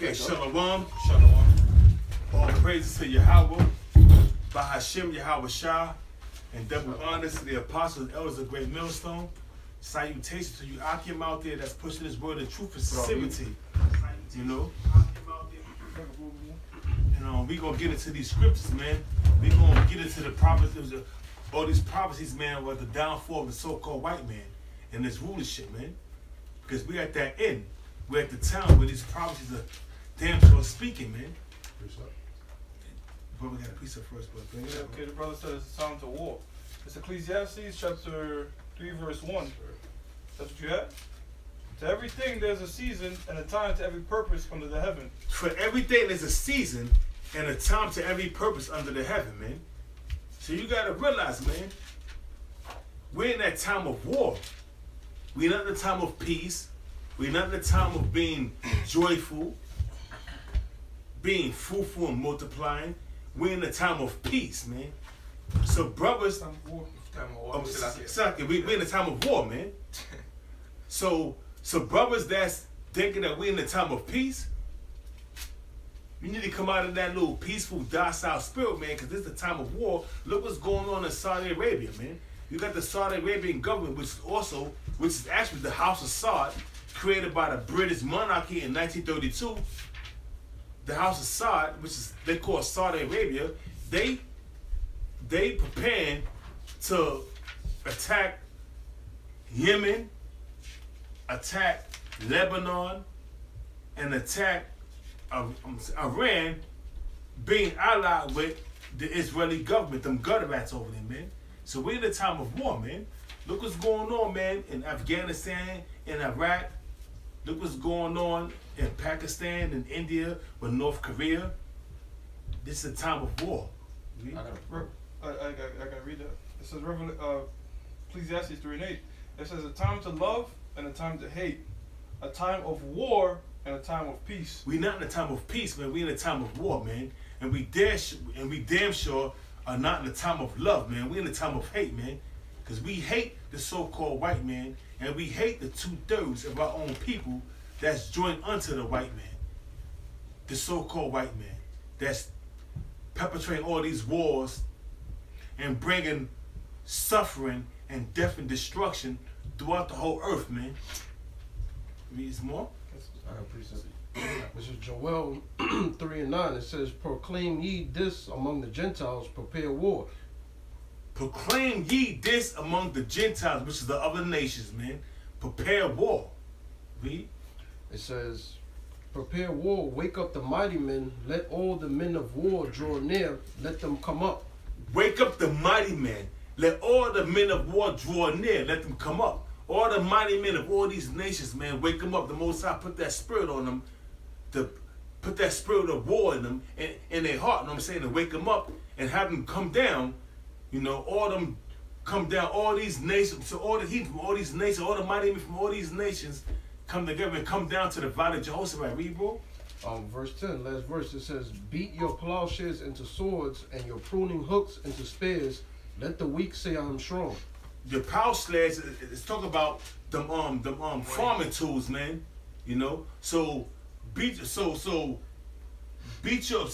Okay, Shalom. Shalom. All praises to Yahweh, Bahashem Yahweh Shah, and double honors to the apostles and elders of Great Millstone. Salutations to you, Akim out there that's pushing this word of truth and sincerity. You know? And we gonna get into these scriptures, man. We gonna get into the prophecies, all these prophecies, man, with the downfall of the so-called white man and this rulership, man. Because we're at that end. We're at the time where these prophecies are damn sure speaking, man. But we got a piece of first, but bring it up. Okay, the brother says it's time to war. It's Ecclesiastes chapter 3, verse 1. That's what you had? To everything there's a season and a time to every purpose under the heaven. For everything there's a season and a time to every purpose under the heaven, man. So you gotta realize, man, we're in that time of war. We're not in the time of peace. We're not in the time of being joyful, being fruitful and multiplying. We're in the time of peace, man. So brothers, we're in the time of war, man. So brothers that's thinking that we're in the time of peace, you need to come out of that little peaceful, docile spirit, man, because this is the time of war. Look what's going on in Saudi Arabia, man. You got the Saudi Arabian government, which is actually the House of Saud, created by the British monarchy in 1932. The House of Saud, which is they call Saudi Arabia, they preparing to attack Yemen, attack Lebanon, and attack Iran, being allied with the Israeli government, them gutter rats over there, man. So we're in a time of war, man. Look what's going on, man, in Afghanistan, in Iraq. Look what's going on in Pakistan and India with North Korea. This is a time of war. I gotta read that. It says Ecclesiastes 3 and 8. It says a time to love and a time to hate, a time of war and a time of peace. We're not in a time of peace, man. We're in a time of war, man. And we damn sure are not in a time of love, man. We're in a time of hate, man. Because we hate the so-called white man, and we hate the 2/3 of our own people that's joined unto the white man. The so-called white man that's perpetrating all these wars and bringing suffering and death and destruction throughout the whole earth, man. Read some more. I appreciate it. This is Joel 3 and 9. It says, proclaim ye this among the Gentiles, prepare war. Proclaim ye this among the Gentiles, which is the other nations, man. Prepare war. Read. It says, prepare war, wake up the mighty men, let all the men of war draw near, let them come up. Wake up the mighty men. Let all the men of war draw near, let them come up. All the mighty men of all these nations, man, wake them up. The Most High put that spirit on them, to put that spirit of war in them, in their heart, you know what I'm saying, to wake them up and have them come down. You know, all them come down, all these nations, so all the heat from all these nations, all the mighty men from all these nations come together and come down to the valley of Jehoshaphat. Read, bro. Verse 10, last verse, it says, beat your plowshares into swords and your pruning hooks into spears. Let the weak say I am strong. The plowshares is talking about them farming tools, man. You know, so beat your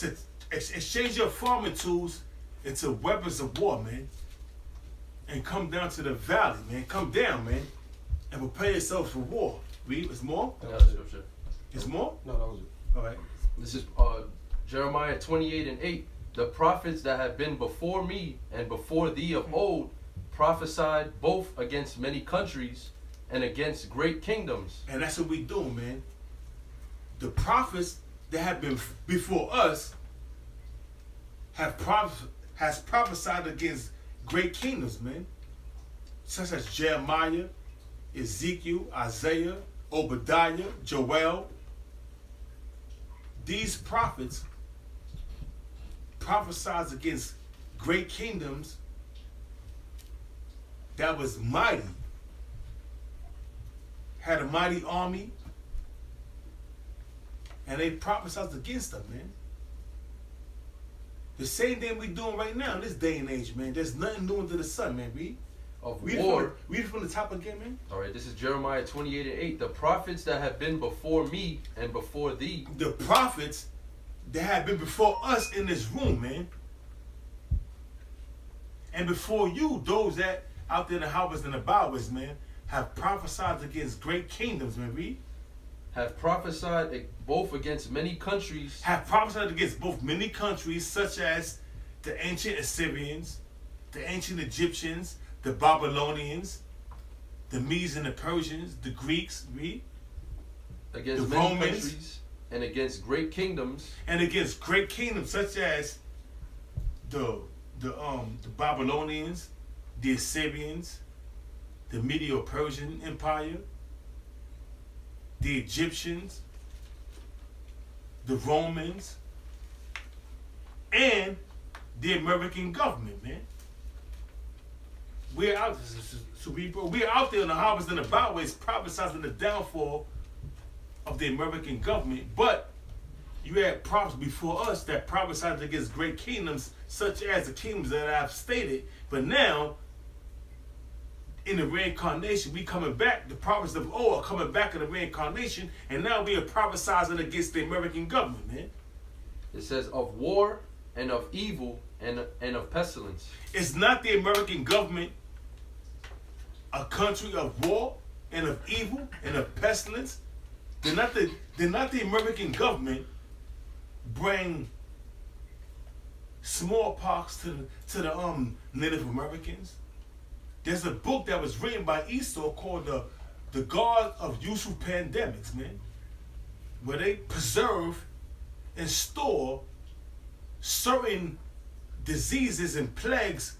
exchange your farming tools into weapons of war, man, and come down to the valley, man. Come down, man, and prepare yourselves for war. Read. It's more. That was the scripture. It's more. No, that was it. All right. This is Jeremiah 28 and 8. The prophets that have been before me and before thee of old prophesied both against many countries and against great kingdoms. And that's what we do, man. The prophets that have been before us has prophesied against great kingdoms, man. Such as Jeremiah, Ezekiel, Isaiah, Obadiah, Joel. These prophets prophesied against great kingdoms that was mighty, had a mighty army, and they prophesied against them, man. The same thing we doing right now in this day and age, man. There's nothing new under the sun, man. of Read war. Read it from the top again, man. All right, this is Jeremiah 28:8. The prophets that have been before me and before thee. The prophets that have been before us in this room, man. And before you, those that out there in the houses and the bowers, man, have prophesied against great kingdoms, man. Read. Have prophesied both against many countries. Have prophesied against both many countries, such as the ancient Assyrians, the ancient Egyptians, the Babylonians, the Medes and the Persians, the Greeks, read. Against The many Romans. countries and against great kingdoms. And against great kingdoms such as the Babylonians, the Assyrians, the Medo-Persian Empire, the Egyptians, the Romans, and the American government, man. We're out, we're out there in the harvest and the byways prophesizing the downfall of the American government, but you had prophets before us that prophesied against great kingdoms, such as the kingdoms that I've stated. But now, in the reincarnation, we coming back. The prophets of old are coming back in the reincarnation, and now we are prophesying against the American government, man. It says of war and of evil and of pestilence. It's not the American government a country of war and of evil and of pestilence. They're not the American government bring smallpox to the Native Americans. There's a book that was written by Esau called the God of Useful Pandemics, man, where they preserve and store certain diseases and plagues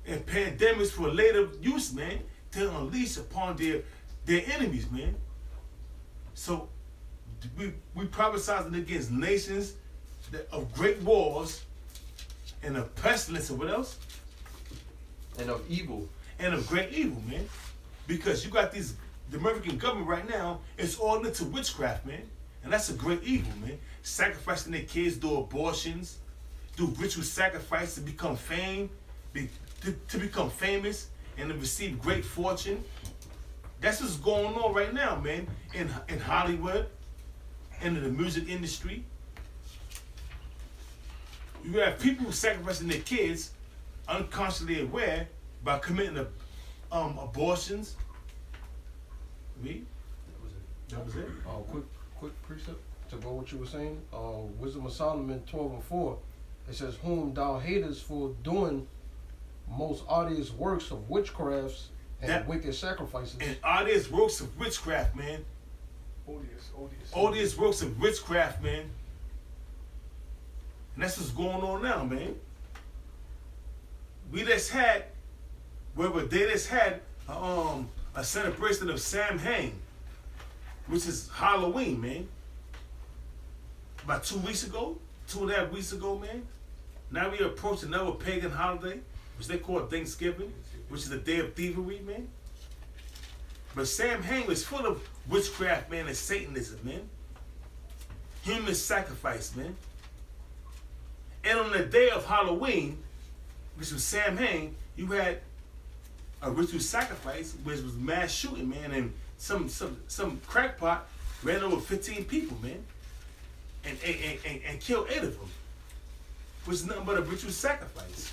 and pandemics for later use, man, to unleash upon their enemies, man. So we prophesizing against nations of great wars and of pestilence and what else? And of evil. And of great evil, man. Because you got the American government right now, it's all into witchcraft, man. And that's a great evil, man. Sacrificing their kids, do abortions, do ritual sacrifice to become to become famous and to receive great fortune. That's what's going on right now, man, in Hollywood, and in the music industry. You have people sacrificing their kids, unconsciously aware, by committing abortions. Read. That was it. Quick precept to go what you were saying. Wisdom of Solomon 12:4. It says, "Whom thou hatest for doing most odious works of witchcrafts and wicked sacrifices." And odious works of witchcraft, man. Odious works of witchcraft, man. And that's what's going on now, man. They just had a celebration of Samhain, which is Halloween, man. About 2 weeks ago, 2.5 weeks ago, man. Now we approach another pagan holiday, which they call Thanksgiving, which is the day of thievery, man. But Samhain was full of witchcraft, man, and Satanism, man. Human sacrifice, man. And on the day of Halloween, which was Samhain, you had a ritual sacrifice, which was mass shooting, man, and some crackpot ran over 15 people, man, and killed 8 of them, which is nothing but a ritual sacrifice.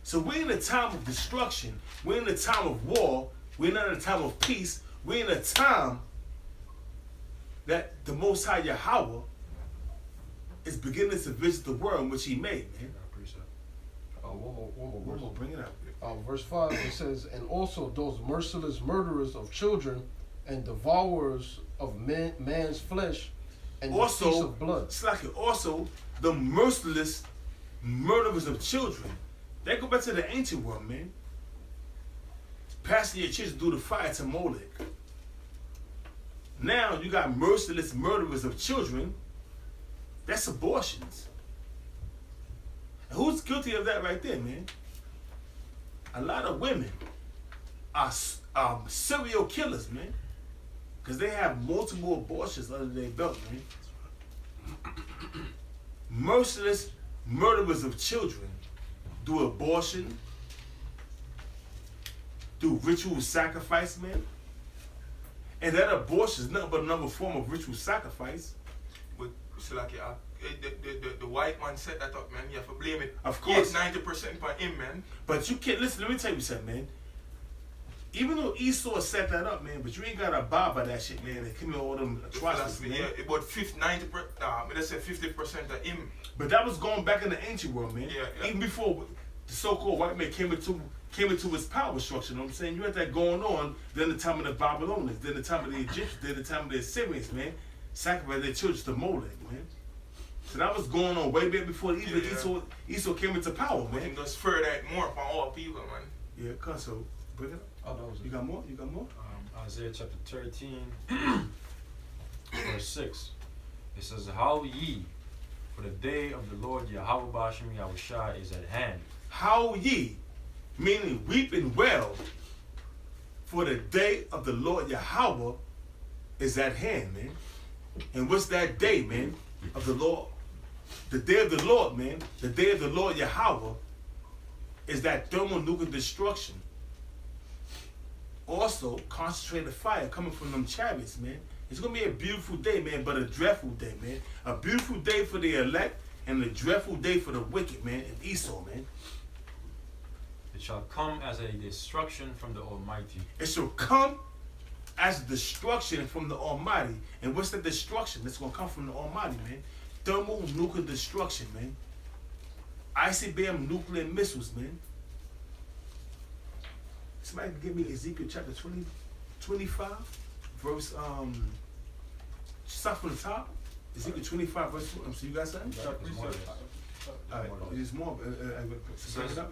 So we're in a time of destruction. We're in a time of war. We're not in a time of peace. We're in a time that the Most High Yahweh is beginning to visit the world which He made, man. One more. Bring it out. Verse 5, it says, "And also those merciless murderers of children and devourers of man's flesh and the feast Also, of blood." it's like also the merciless murderers of children. They go back to the ancient world, man. Passing your children through the fire to Molech. Now you got merciless murderers of children. That's abortions. And who's guilty of that right there, man? A lot of women are serial killers, man. Because they have multiple abortions under their belt, man. Merciless murderers of children do abortion, do ritual sacrifice, man. And that abortion is nothing but another form of ritual sacrifice. But it's like the white man set that up, man. You have to blame it. Of course. 90% on him, man. But you can't, listen, let me tell you something, man. Even though Esau set that up, man, but you ain't gotta abide by that shit, man. They commit all them atrocities, man. Yeah, about 90%, let's say 50% of him. But that was going back in the ancient world, man. Yeah. Even before the so-called white man came into his power structure, you know what I'm saying? You had that going on during the time of the Babylonians, during the time of the Egyptians, during the time of the Assyrians, man. Sacrificed their children to Molech, man. So that was going on way back before even Esau came into power, man. We can just further that more upon all people, man. Yeah, come so bring it up. Oh, that was You got more? You got more? Isaiah chapter 13, verse 6. It says, Howl ye, for the day of the Lord Yahweh Bashem Yahushua is at hand. Howl ye, meaning weep and wail, for the day of the Lord Yahweh is at hand, man. And what's that day, man, of the Lord? The day of the Lord, man, the day of the Lord Yahweh is that thermonuclear destruction. Also, concentrated fire coming from them chariots, man. It's going to be a beautiful day, man, but a dreadful day, man. A beautiful day for the elect and a dreadful day for the wicked, man, and Esau, man. It shall come as a destruction from the Almighty. It shall come as destruction from the Almighty. And what's the destruction that's going to come from the Almighty, man? Thermonuclear destruction, man. ICBM nuclear missiles, man. Somebody can give me Ezekiel chapter 25, verse, start from the top. Ezekiel 25, verse 2. So you got something? All right, there's more.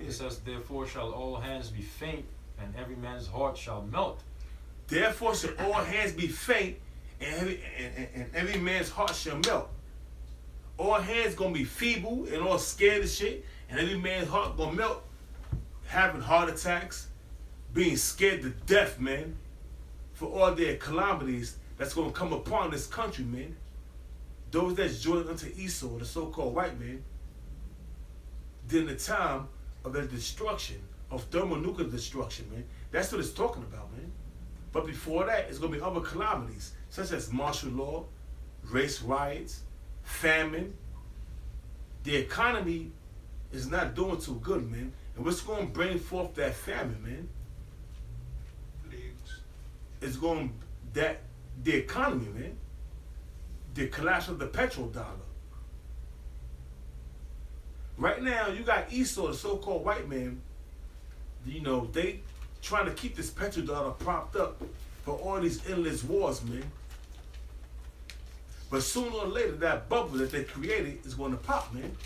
It says, therefore shall all hands be faint, and every man's heart shall melt. Therefore shall all hands be faint, and every man's heart shall melt. All hands gonna be feeble and all scared of shit, and every man's heart gonna melt, having heart attacks, being scared to death, man, for all their calamities that's gonna come upon this country, man. Those that's joined unto Esau, the so-called white man, during the time of the destruction, of thermonuclear destruction, man. That's what it's talking about, man. But before that, it's gonna be other calamities, such as martial law, race riots, famine. The economy is not doing too good, man. And what's gonna bring forth that famine, man? It's going the economy, man. The collapse of the petrodollar. Right now, you got Esau, the so-called white man. You know, they trying to keep this petrodollar propped up for all these endless wars, man. But sooner or later, that bubble that they created is going to pop, man.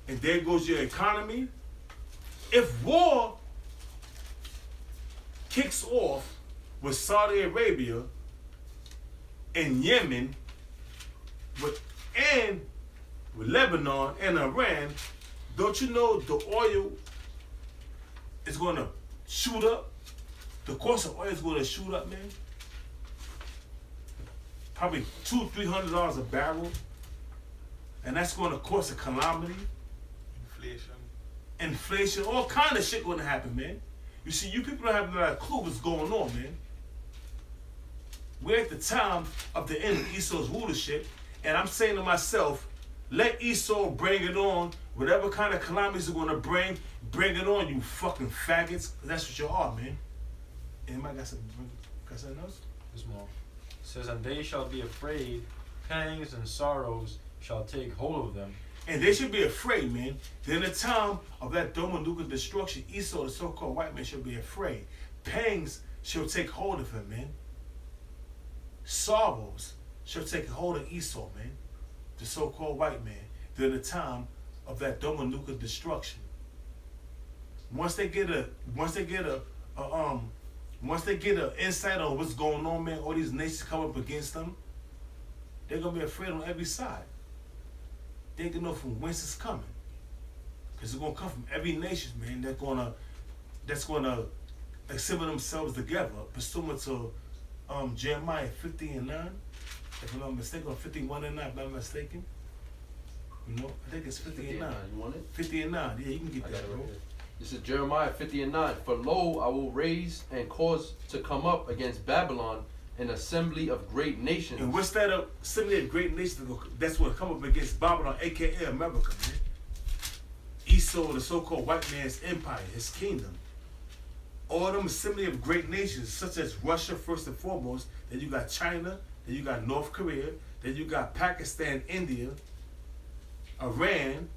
And there goes your economy. If war kicks off with Saudi Arabia and Yemen and with Lebanon and Iran, don't you know the oil is going to shoot up? The cost of oil is going to shoot up, man. Probably $200-300 a barrel. And that's going to cause a calamity. Inflation, all kind of shit going to happen, man. You see, you people don't have no clue what's going on, man. We're at the time of the end of Esau's rulership, and I'm saying to myself, let Esau bring it on. Whatever kind of calamities they're going to bring it on, you fucking faggots. That's what you are, man. Anybody got something else? There's more. It says, and they shall be afraid, pangs and sorrows shall take hold of them. And they should be afraid, man. During the time of that thermonuclear destruction, Esau, the so-called white man, should be afraid. Pangs shall take hold of him, man. Sorrows shall take hold of Esau, man, the so-called white man, during the time of that thermonuclear destruction. Once they get an insight on what's going on, man, all these nations come up against them, they're gonna be afraid on every side. They can know from whence it's coming, because it's gonna come from every nation, man. That's gonna assemble themselves together, pursuant to Jeremiah 50:9, if I'm not mistaken, or 51:9, if I'm not mistaken. You know, I think it's 50:9. You want it? 50:9. Yeah, you can get that, bro. This is Jeremiah 50:9. For lo, I will raise and cause to come up against Babylon an assembly of great nations. And what's that assembly of great nations that's going to come up against Babylon, aka America, man? Esau, the so-called white man's empire, his kingdom. All them assembly of great nations, such as Russia first and foremost, then you got China, then you got North Korea, then you got Pakistan, India, Iran,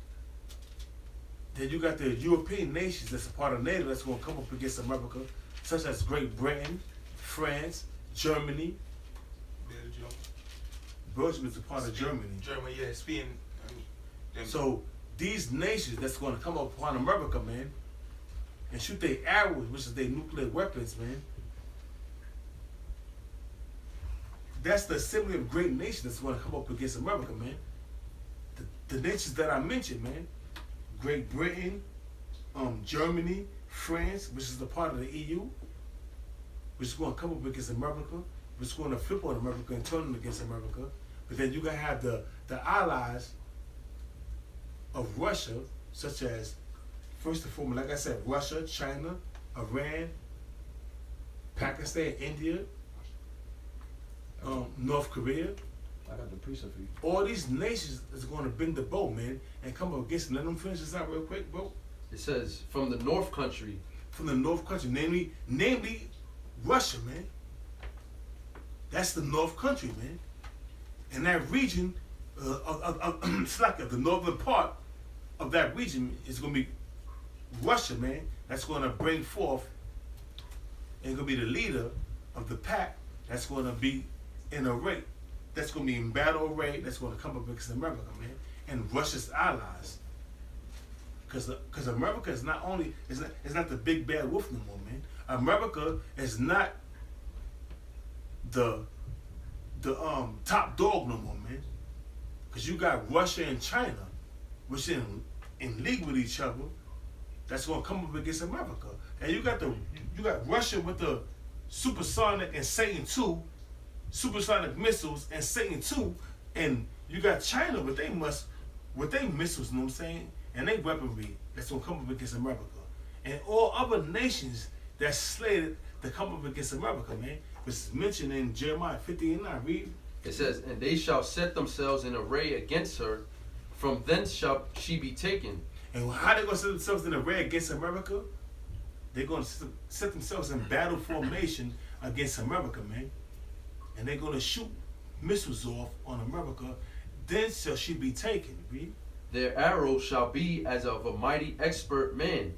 then you got the European nations that's a part of NATO that's going to come up against America, such as Great Britain, France, Germany. Belgium. Belgium is a part of Germany. Germany, yeah, Spain. Them. So these nations that's going to come up upon America, man, and shoot their arrows, which is their nuclear weapons, man. That's the assembly of great nations that's going to come up against America, man. The nations that I mentioned, man. Great Britain, Germany, France, which is a part of the EU, which is going to come up against America, which is going to flip on America and turn them against America. But then you're going to have the allies of Russia, such as, first and foremost, like I said, Russia, China, Iran, Pakistan, India, North Korea. I got the precept for you. All these nations is going to bend the bow, man, and come up against them. Let them finish this out real quick, bro. It says, from the north country. From the North country, namely Russia, man. That's the North country, man. And that region, it's like the northern part of that region is going to be Russia, man. That's going to bring forth and going to be the leader of the pack that's going to be in array. That's going to be in battle array. That's going to come up against America, man, and Russia's allies. Because America is not only it's not the big bad wolf no more, man. America is not the top dog no more, man. Because you got Russia and China, which in league with each other. That's going to come up against America, and you got Russia with the supersonic and Satan II. Supersonic missiles and Satan II, and you got China with their missiles, you know what I'm saying, and they weaponry that's gonna come up against America, and all other nations that's slated to come up against America, man, which is mentioned in Jeremiah 50:9. Read. It says, and they shall set themselves in array against her, from thence shall she be taken. And how they gonna set themselves in array against America? They're gonna set themselves in battle formation against America, man. And they're going to shoot missiles off on America, then shall she be taken. Read. Their arrow shall be as of a mighty expert man.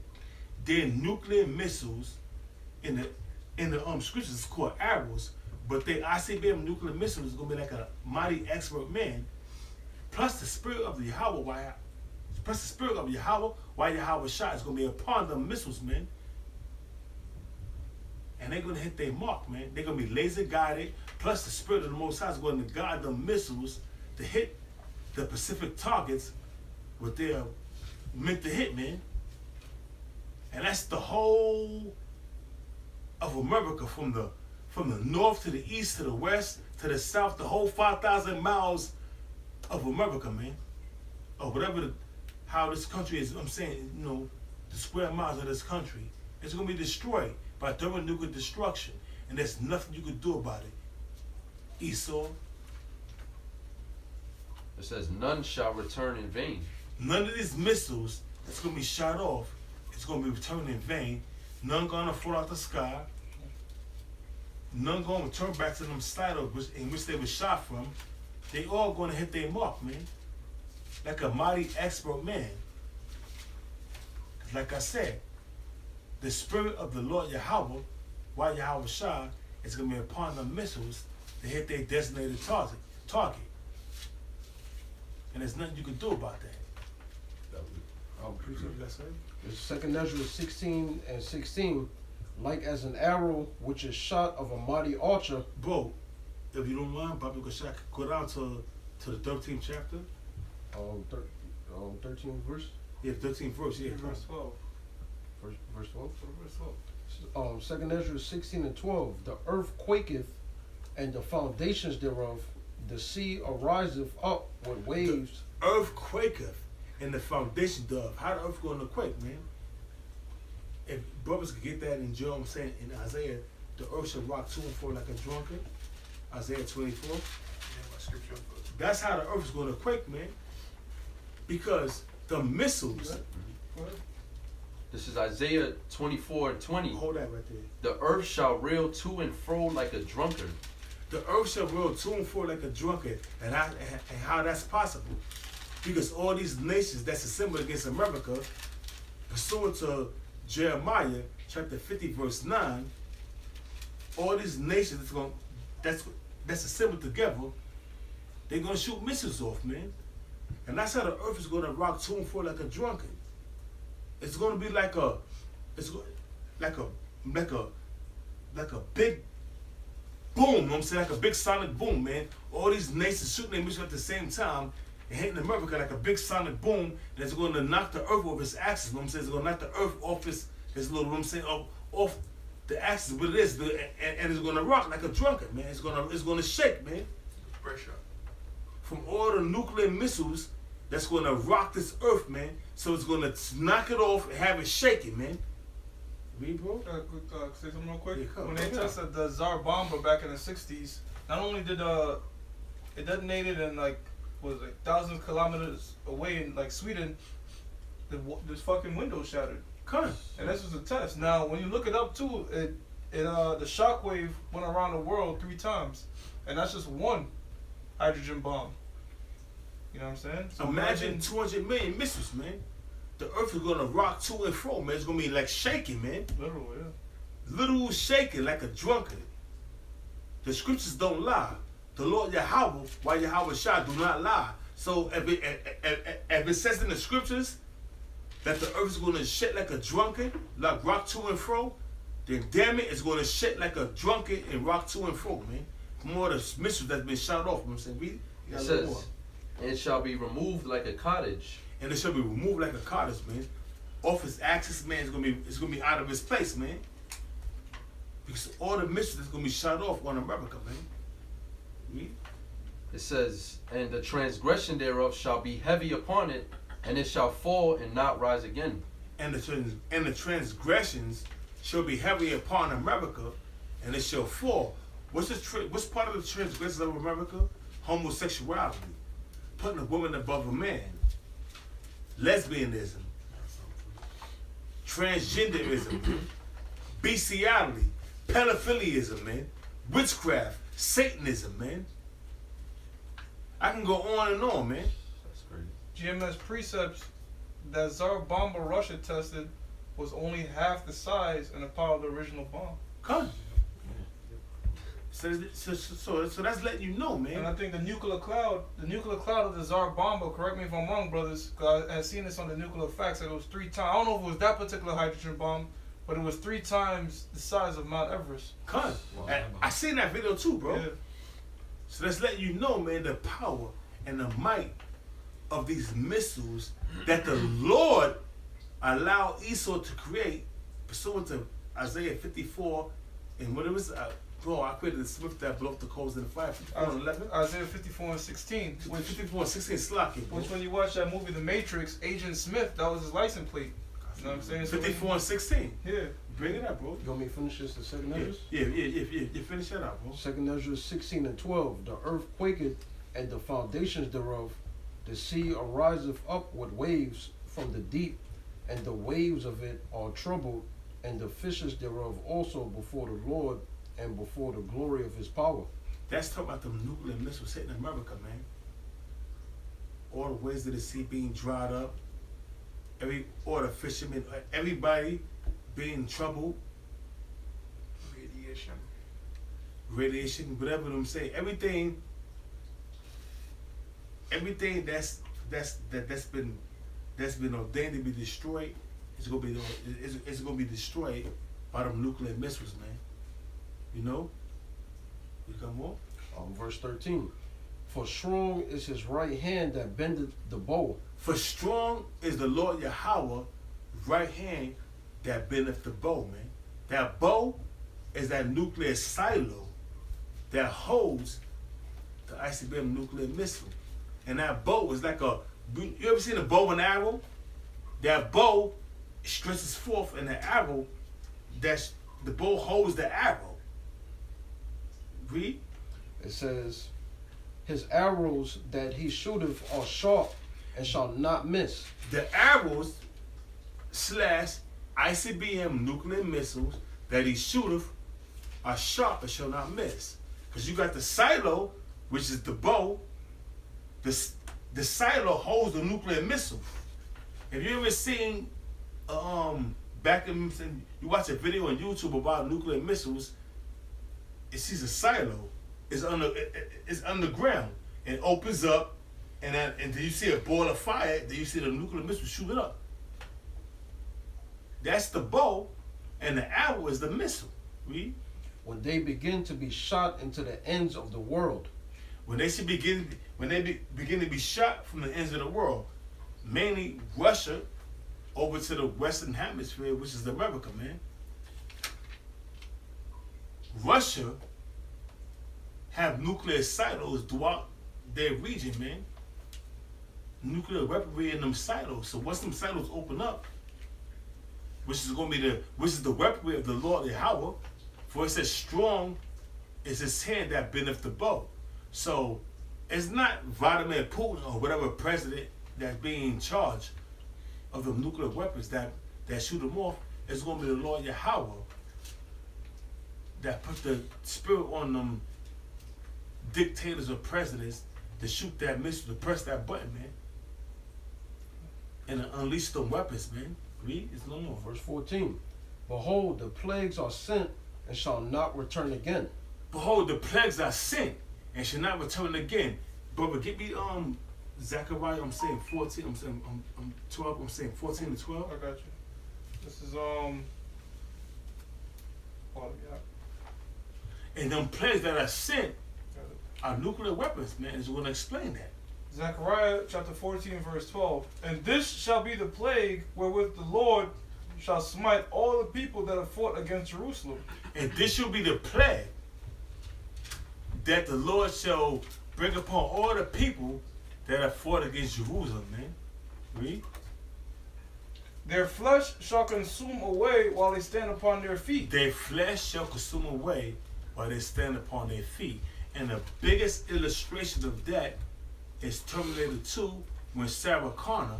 Their nuclear missiles in the scriptures is called arrows, but their ICBM nuclear missiles is going to be like a mighty expert man, plus the spirit of the Yahweh, while Yahweh shot is going to be upon the missiles, man. And they're going to hit their mark, man. They're going to be laser guided. Plus, the Spirit of the Most High is going to guide the missiles to hit the specific targets what they're meant to hit, man. And that's the whole of America, from the north to the east to the west to the south, the whole 5,000 miles of America, man. Or whatever, how this country is, I'm saying, you know, the square miles of this country. It's going to be destroyed by thermonuclear destruction, and there's nothing you can do about it. Esau. It says, none shall return in vain. None of these missiles that's going to be shot off is going to be returned in vain. None going to fall out the sky. None going to return back to them silos in which they were shot from. They all going to hit their mark, man. Like a mighty expert man. Like I said, the spirit of the Lord Yahweh, while Yahweh Shah, is going to be upon the missiles to hit their designated target. And there's nothing you can do about that. I'll precept. You got something? It's 2 Ezra 16:16, like as an arrow which is shot of a mighty archer. Bro, if you don't mind, Bobby Gashak, go down to the 13th chapter. 13th verse. Yeah, 13th verse. Yeah, Verse 12. Verse 12. Verse 12. 2 Ezra 16:12. The earth quaketh, and the foundations thereof, the sea ariseth up with waves. Earth quaketh, and the foundation thereof. How the earth going to quake, man? if brothers could get that in Job, I'm saying in Isaiah, the earth shall rock to and fro like a drunkard. Isaiah 24. Yeah, what scripture? That's how the earth is going to quake, man. Because the missiles. Go ahead. This is Isaiah 24:20. Hold that right there. The earth shall reel to and fro like a drunkard. The earth shall roll to and fro like a drunkard, and how that's possible. Because all these nations that's assembled against America, pursuant to Jeremiah chapter 50 verse 9, all these nations that's assembled together, they're gonna shoot missiles off, man. And that's how the earth is gonna rock to and fro like a drunkard. It's gonna be like a big boom, you know what I'm saying? Like a big sonic boom, man. All these nations shooting their missiles at the same time and hitting America like a big sonic boom that's going to knock the earth off its axis, you know what I'm saying? It's going to knock the earth off its little, you know what I'm saying, off the axis, but it is, and it's going to rock like a drunkard, man. It's going to shake, man. Pressure. From all the nuclear missiles that's going to rock this earth, man. So it's going to knock it off and have it shaking, man. Read, bro? Say something real quick. Yeah, come When on, they come tested the Tsar bomber back in the 60s, not only did it detonated in like thousands of kilometers away in like Sweden, this fucking window shattered. Come. And this was a test. Now, when you look it up too, the shockwave went around the world 3 times, and that's just one hydrogen bomb. You know what I'm saying? So Imagine 200 million missiles, man. The earth is gonna rock to and fro, man. It's gonna be like shaking, man. Literally, yeah. Literal shaking like a drunkard. The scriptures don't lie. The Lord Yahweh, why Yahweh Shah, do not lie. So if it says in the scriptures that the earth is gonna shake like a drunkard, like rock to and fro, then damn it, it's gonna shake like a drunkard and rock to and fro, man. From all the missiles that's been shot off. You know what I'm saying? Read. You It got a little says, more. "It shall be removed like a cottage." And it shall be removed like a cottage, man. Off its axis, man, it's gonna be out of its place, man. Because all the missiles that's gonna be shot off on America, man. Read. It says, "And the transgression thereof shall be heavy upon it, and it shall fall and not rise again." And the transgressions shall be heavy upon America, and it shall fall. What's part of the transgressions of America? Homosexuality, putting a woman above a man, lesbianism, transgenderism, bestiality, pedophilism, man, witchcraft, Satanism, man. I can go on and on, man. That's crazy. GMS precepts that Tsar bomber Russia tested was only half the size and the power of the original bomb. Come. So that's letting you know, man. And I think the nuclear cloud of the Tsar bomber, correct me if I'm wrong, brothers, because I had seen this on the nuclear facts, that it was 3 times, I don't know if it was that particular hydrogen bomb, but it was 3 times the size of Mount Everest. Come. I seen that video too, bro. Yeah. So that's letting you know, man, the power and the might of these missiles that the Lord allowed Esau to create, pursuant to Isaiah 54 and what it was. Bro, I created the swift that blew up the coals in the fire. 54:11. Isaiah 54:16. 54:16 slacking. Which when you watch that movie The Matrix, Agent Smith, that was his license plate. You know what I'm saying? So 54:16. yeah. Bring it up, bro. You want me to finish this in second Ezra? Yeah. You finish that out, bro. Second Ezra 16 and 12. The earth quaketh, and the foundations thereof. The sea ariseth up with waves from the deep, and the waves of it are troubled, and the fishes thereof also before the Lord, and before the glory of his power. That's talking about the nuclear missiles hitting America, man. All the ways of the sea being dried up. All the fishermen, everybody being troubled. Radiation, whatever them say. Everything that's been ordained to be destroyed is gonna be destroyed by them nuclear missiles, man. You know? You got more? Verse 13. For strong is his right hand that bendeth the bow. For strong is the Lord Yahweh right hand that bendeth the bow, man. That bow is that nuclear silo that holds the ICBM nuclear missile. And that bow is like you ever seen a bow and arrow? That bow stretches forth, and the arrow, that's the bow holds the arrow. Read. It says, his arrows that he shooteth are sharp and shall not miss. The arrows slash ICBM nuclear missiles that he shooteth are sharp and shall not miss. Because you got the silo, which is the bow. The silo holds the nuclear missile. Have you ever seen back in you watch a video on YouTube about nuclear missiles? It sees a silo. It's underground. It opens up, and then you see a ball of fire. Then you see the nuclear missile shoot it up. That's the bow, and the arrow is the missile. Read. When they begin to be shot into the ends of the world. When they begin to be shot from the ends of the world, mainly Russia, over to the Western Hemisphere, which is America, man. Russia have nuclear silos throughout their region, man. Nuclear weaponry in them silos. So once them silos open up, which is the weaponry of the Lord Yahweh, for it says strong is his hand that bendeth the bow. So it's not Vladimir Putin or whatever president that's being in charge of the nuclear weapons that shoot them off. It's going to be the Lord Yahweh that put the spirit on them dictators or presidents to shoot that missile, to press that button, man, and to unleash them weapons, man. Read, it's no more. Verse 14. Behold, the plagues are sent and shall not return again. Behold, the plagues are sent and shall not return again. Brother, get me Zechariah. I'm saying 14. I'm 12. I'm saying 14 to 12. I got you. This is Oh, yeah. And them plagues that are sent are nuclear weapons, man. Is going to explain that. Zechariah chapter 14 verse 12. And this shall be the plague wherewith the Lord shall smite all the people that have fought against Jerusalem. And this shall be the plague that the Lord shall bring upon all the people that have fought against Jerusalem, man. Read. Their flesh shall consume away while they stand upon their feet. Their flesh shall consume away while they stand upon their feet. And the biggest illustration of that is Terminator 2, when Sarah Connor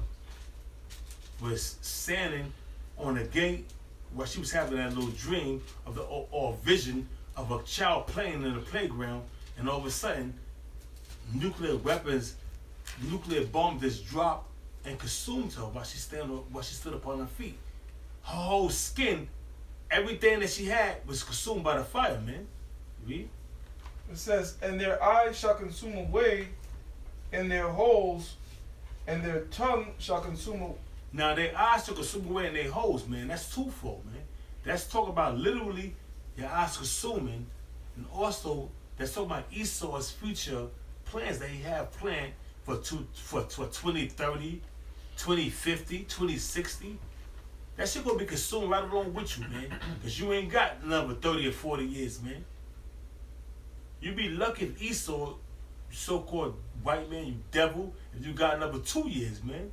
was standing on a gate while she was having that little dream of or vision of a child playing in the playground, and all of a sudden, nuclear weapons, nuclear bomb just dropped and consumed her while she stood upon her feet. Her whole skin, everything that she had was consumed by the fire, man. Read. It says, and their eyes shall consume away in their holes, and their tongue shall consume. Now their eyes shall consume away in their holes, man. That's twofold, man. That's talking about literally your eyes consuming, and also that's talking about Esau's future plans that he have planned for 2030, 2050, 2060. That shit gonna be consumed right along with you, man. Cause you ain't got another 30 or 40 years, man. You be lucky if Esau, so-called white man, you devil, if you got another 2 years, man.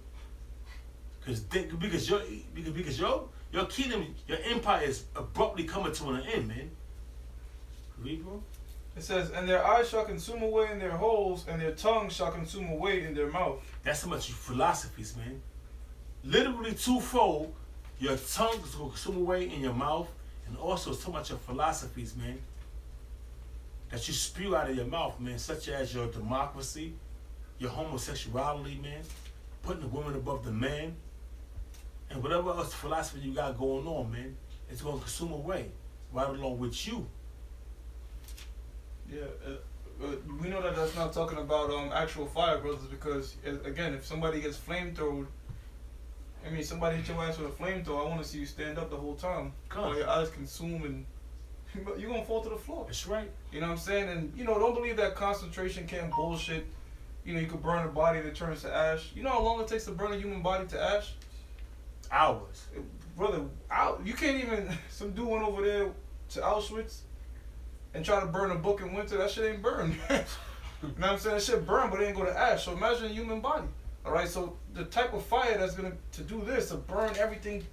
Because your kingdom, your empire is abruptly coming to an end, man. Read, bro. It says, and their eyes shall consume away in their holes, and their tongue shall consume away in their mouth. That's how much philosophies, man. Literally twofold. Your tongue is going to consume away in your mouth, and also so much of philosophies, man, that you spew out of your mouth, man, such as your democracy, your homosexuality, man, putting the woman above the man, and whatever else philosophy you got going on, man, it's going to consume away right along with you. Yeah, we know that that's not talking about actual fire, brothers, because again, if somebody gets flamethrowed, I mean, somebody hit your ass with a flamethrower, I want to see you stand up the whole time. While your eyes consume, and you're going to fall to the floor. That's right. You know what I'm saying? And, don't believe that concentration camp bullshit. You could burn a body that turns to ash. You know how long it takes to burn a human body to ash? Hours. Brother, you can't even, some dude went over there to Auschwitz and try to burn a book in winter. That shit ain't burned. You know what I'm saying? That shit burned, but it ain't go to ash. So imagine a human body. All right, so the type of fire that's going to do this, to burn everything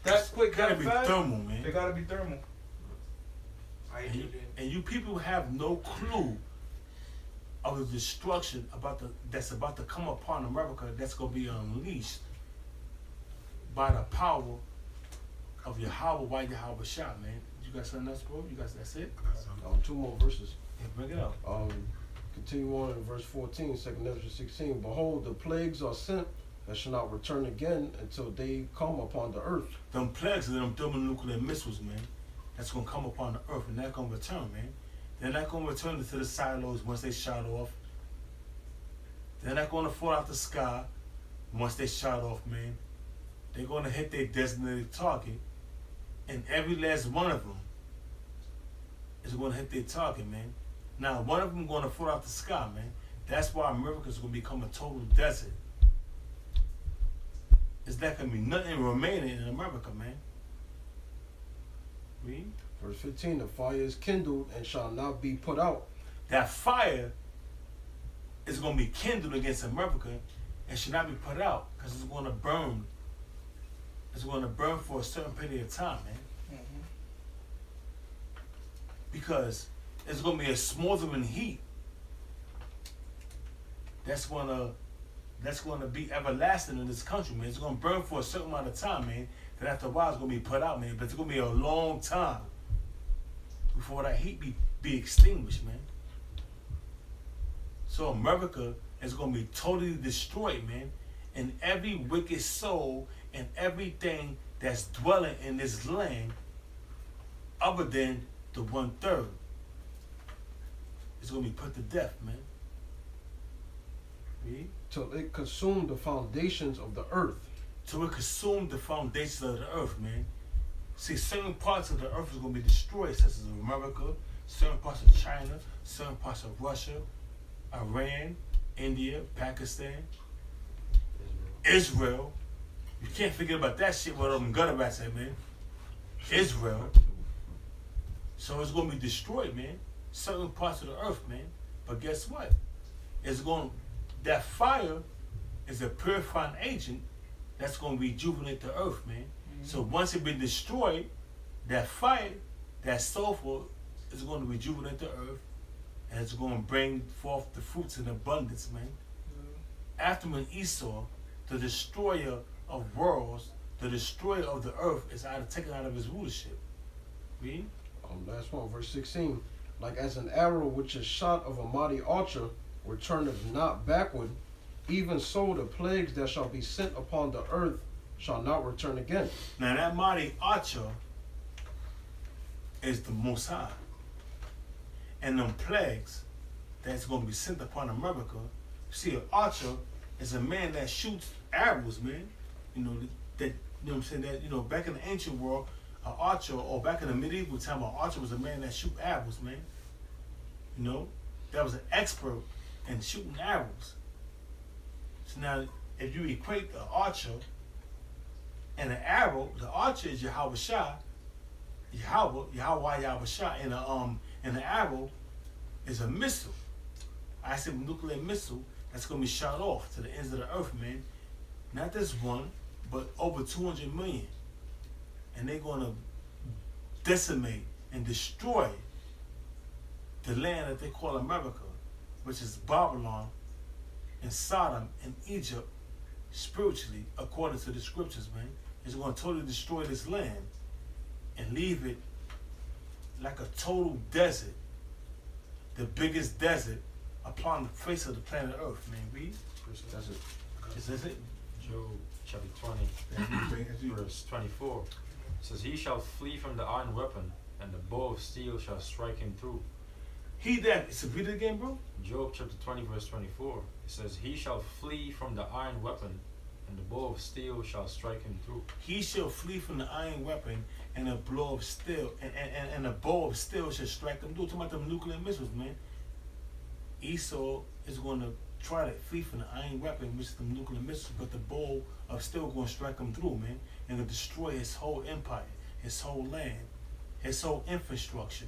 that quick, Gotta that be fast, thermal, man. they gotta be thermal. Hydrogen. And you people have no clue of the destruction that's about to come upon America. That's gonna be unleashed by the power of Yahweh Yahweh Shah, man. You got something else, bro? You guys, that's it? Two more verses. Yeah, bring it up. Continue on in verse 14, 2nd Ezra 16. Behold, the plagues are sent that shall not return again until they come upon the earth. Them plagues of them thermonuclear missiles, man, that's gonna come upon the earth, and they're gonna return, man. They're not gonna return into the silos once they shot off. They're not gonna fall out the sky once they shot off, man. They're gonna hit their designated target, and every last one of them is gonna hit their target, man. Now, one of them gonna fall out the sky, man. That's why America's gonna become a total desert. It's not gonna be nothing remaining in America, man. Read. Verse 15, the fire is kindled and shall not be put out. That fire is going to be kindled against America and should not be put out because it's going to burn. It's going to burn for a certain period of time, man. Mm-hmm. Because it's going to be a smoldering heat that's going to be everlasting in this country, man. It's going to burn for a certain amount of time, man. Then after a while, it's going to be put out, man. But it's going to be a long time before that heat be extinguished, man. So America is going to be totally destroyed, man. And every wicked soul and everything that's dwelling in this land, other than the 1/3, is going to be put to death, man. Read. Till it consume the foundations of the earth. Till it consumed the foundations of the earth, man. See, certain parts of the earth is going to be destroyed, such as America, certain parts of China, certain parts of Russia, Iran, India, Pakistan, Israel. You can't forget about that shit where them gutter rats at, man. Israel. So it's going to be destroyed, man. Certain parts of the earth, man. But guess what? That fire is a purifying agent that's going to rejuvenate the earth, man. Mm-hmm. So once it's been destroyed, that fire, that sulfur is going to rejuvenate the earth, and it's going to bring forth the fruits in abundance, man. Mm-hmm. After when Esau, the destroyer of worlds, the destroyer of the earth, is taken out of his rulership. Read. Last one, verse 16. Like as an arrow which is shot of a mighty archer returneth not backward, even so the plagues that shall be sent upon the earth shall not return again. Now that mighty archer is the Most High. And them plagues that's going to be sent upon America, see, an archer is a man that shoots arrows, man. You know, that, you know what I'm saying, that, you know, back in the ancient world, an archer, or back in the medieval time, an archer was a man that shoot arrows, man. You know, that was an expert in shooting arrows. So now, if you equate the archer and the arrow, the archer is Yahweh Shah, Yahweh Yahweh Shah, and the arrow is a missile. I said nuclear missile that's gonna be shot off to the ends of the earth, man. Not this one, but over 200 million. And they're gonna decimate and destroy the land that they call America, which is Babylon and Sodom and Egypt, spiritually, according to the scriptures, man. It's going to totally destroy this land and leave it like a total desert, the biggest desert upon the face of the planet Earth, man. Read. That's it. Is this it? Job chapter 20, verse 24. It says, he shall flee from the iron weapon, and the bow of steel shall strike him through. He that, so read it again, bro. Job chapter 20, verse 24. It says, he shall flee from the iron weapon, and the bow of steel shall strike him through. He shall flee from the iron weapon, and a blow of steel, and a bow of steel shall strike him through. Talking about them nuclear missiles, man. Esau is going to try to flee from the iron weapon, which is the nuclear missiles, but the bow of steel going to strike him through, man, and to destroy his whole empire, his whole land, his whole infrastructure,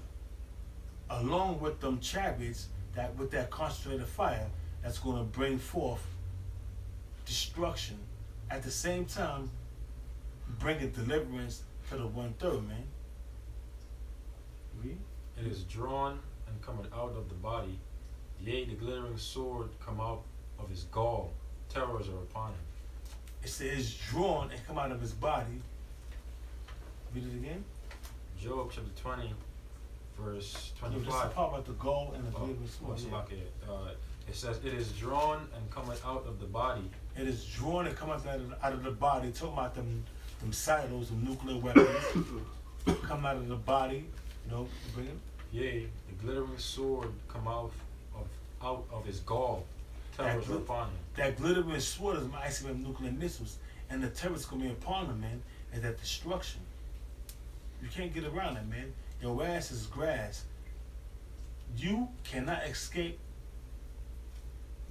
along with them chariots that with that concentrated fire that's going to bring forth destruction. At the same time, bringing deliverance to the 1/3, man. Read. It is drawn and coming out of the body. Yea, the glittering sword come out of his gall. Terrors are upon him. It says drawn and come out of his body. Read it again. Job chapter 20, verse Yeah, this is 25. part about the gall and the glittering sword. What's Yeah. like it? It says, it is drawn and cometh out of the body. It is drawn and comes out of the body. Talking about them silos, them nuclear weapons. Come out of the body. You know, bring it. Yea, the glittering sword come out of his gall. Terrors are upon him. That glittering sword is icing them nuclear missiles. And the terrorists going to be upon them, man, is that destruction. You can't get around it, man. Your ass is grass. You cannot escape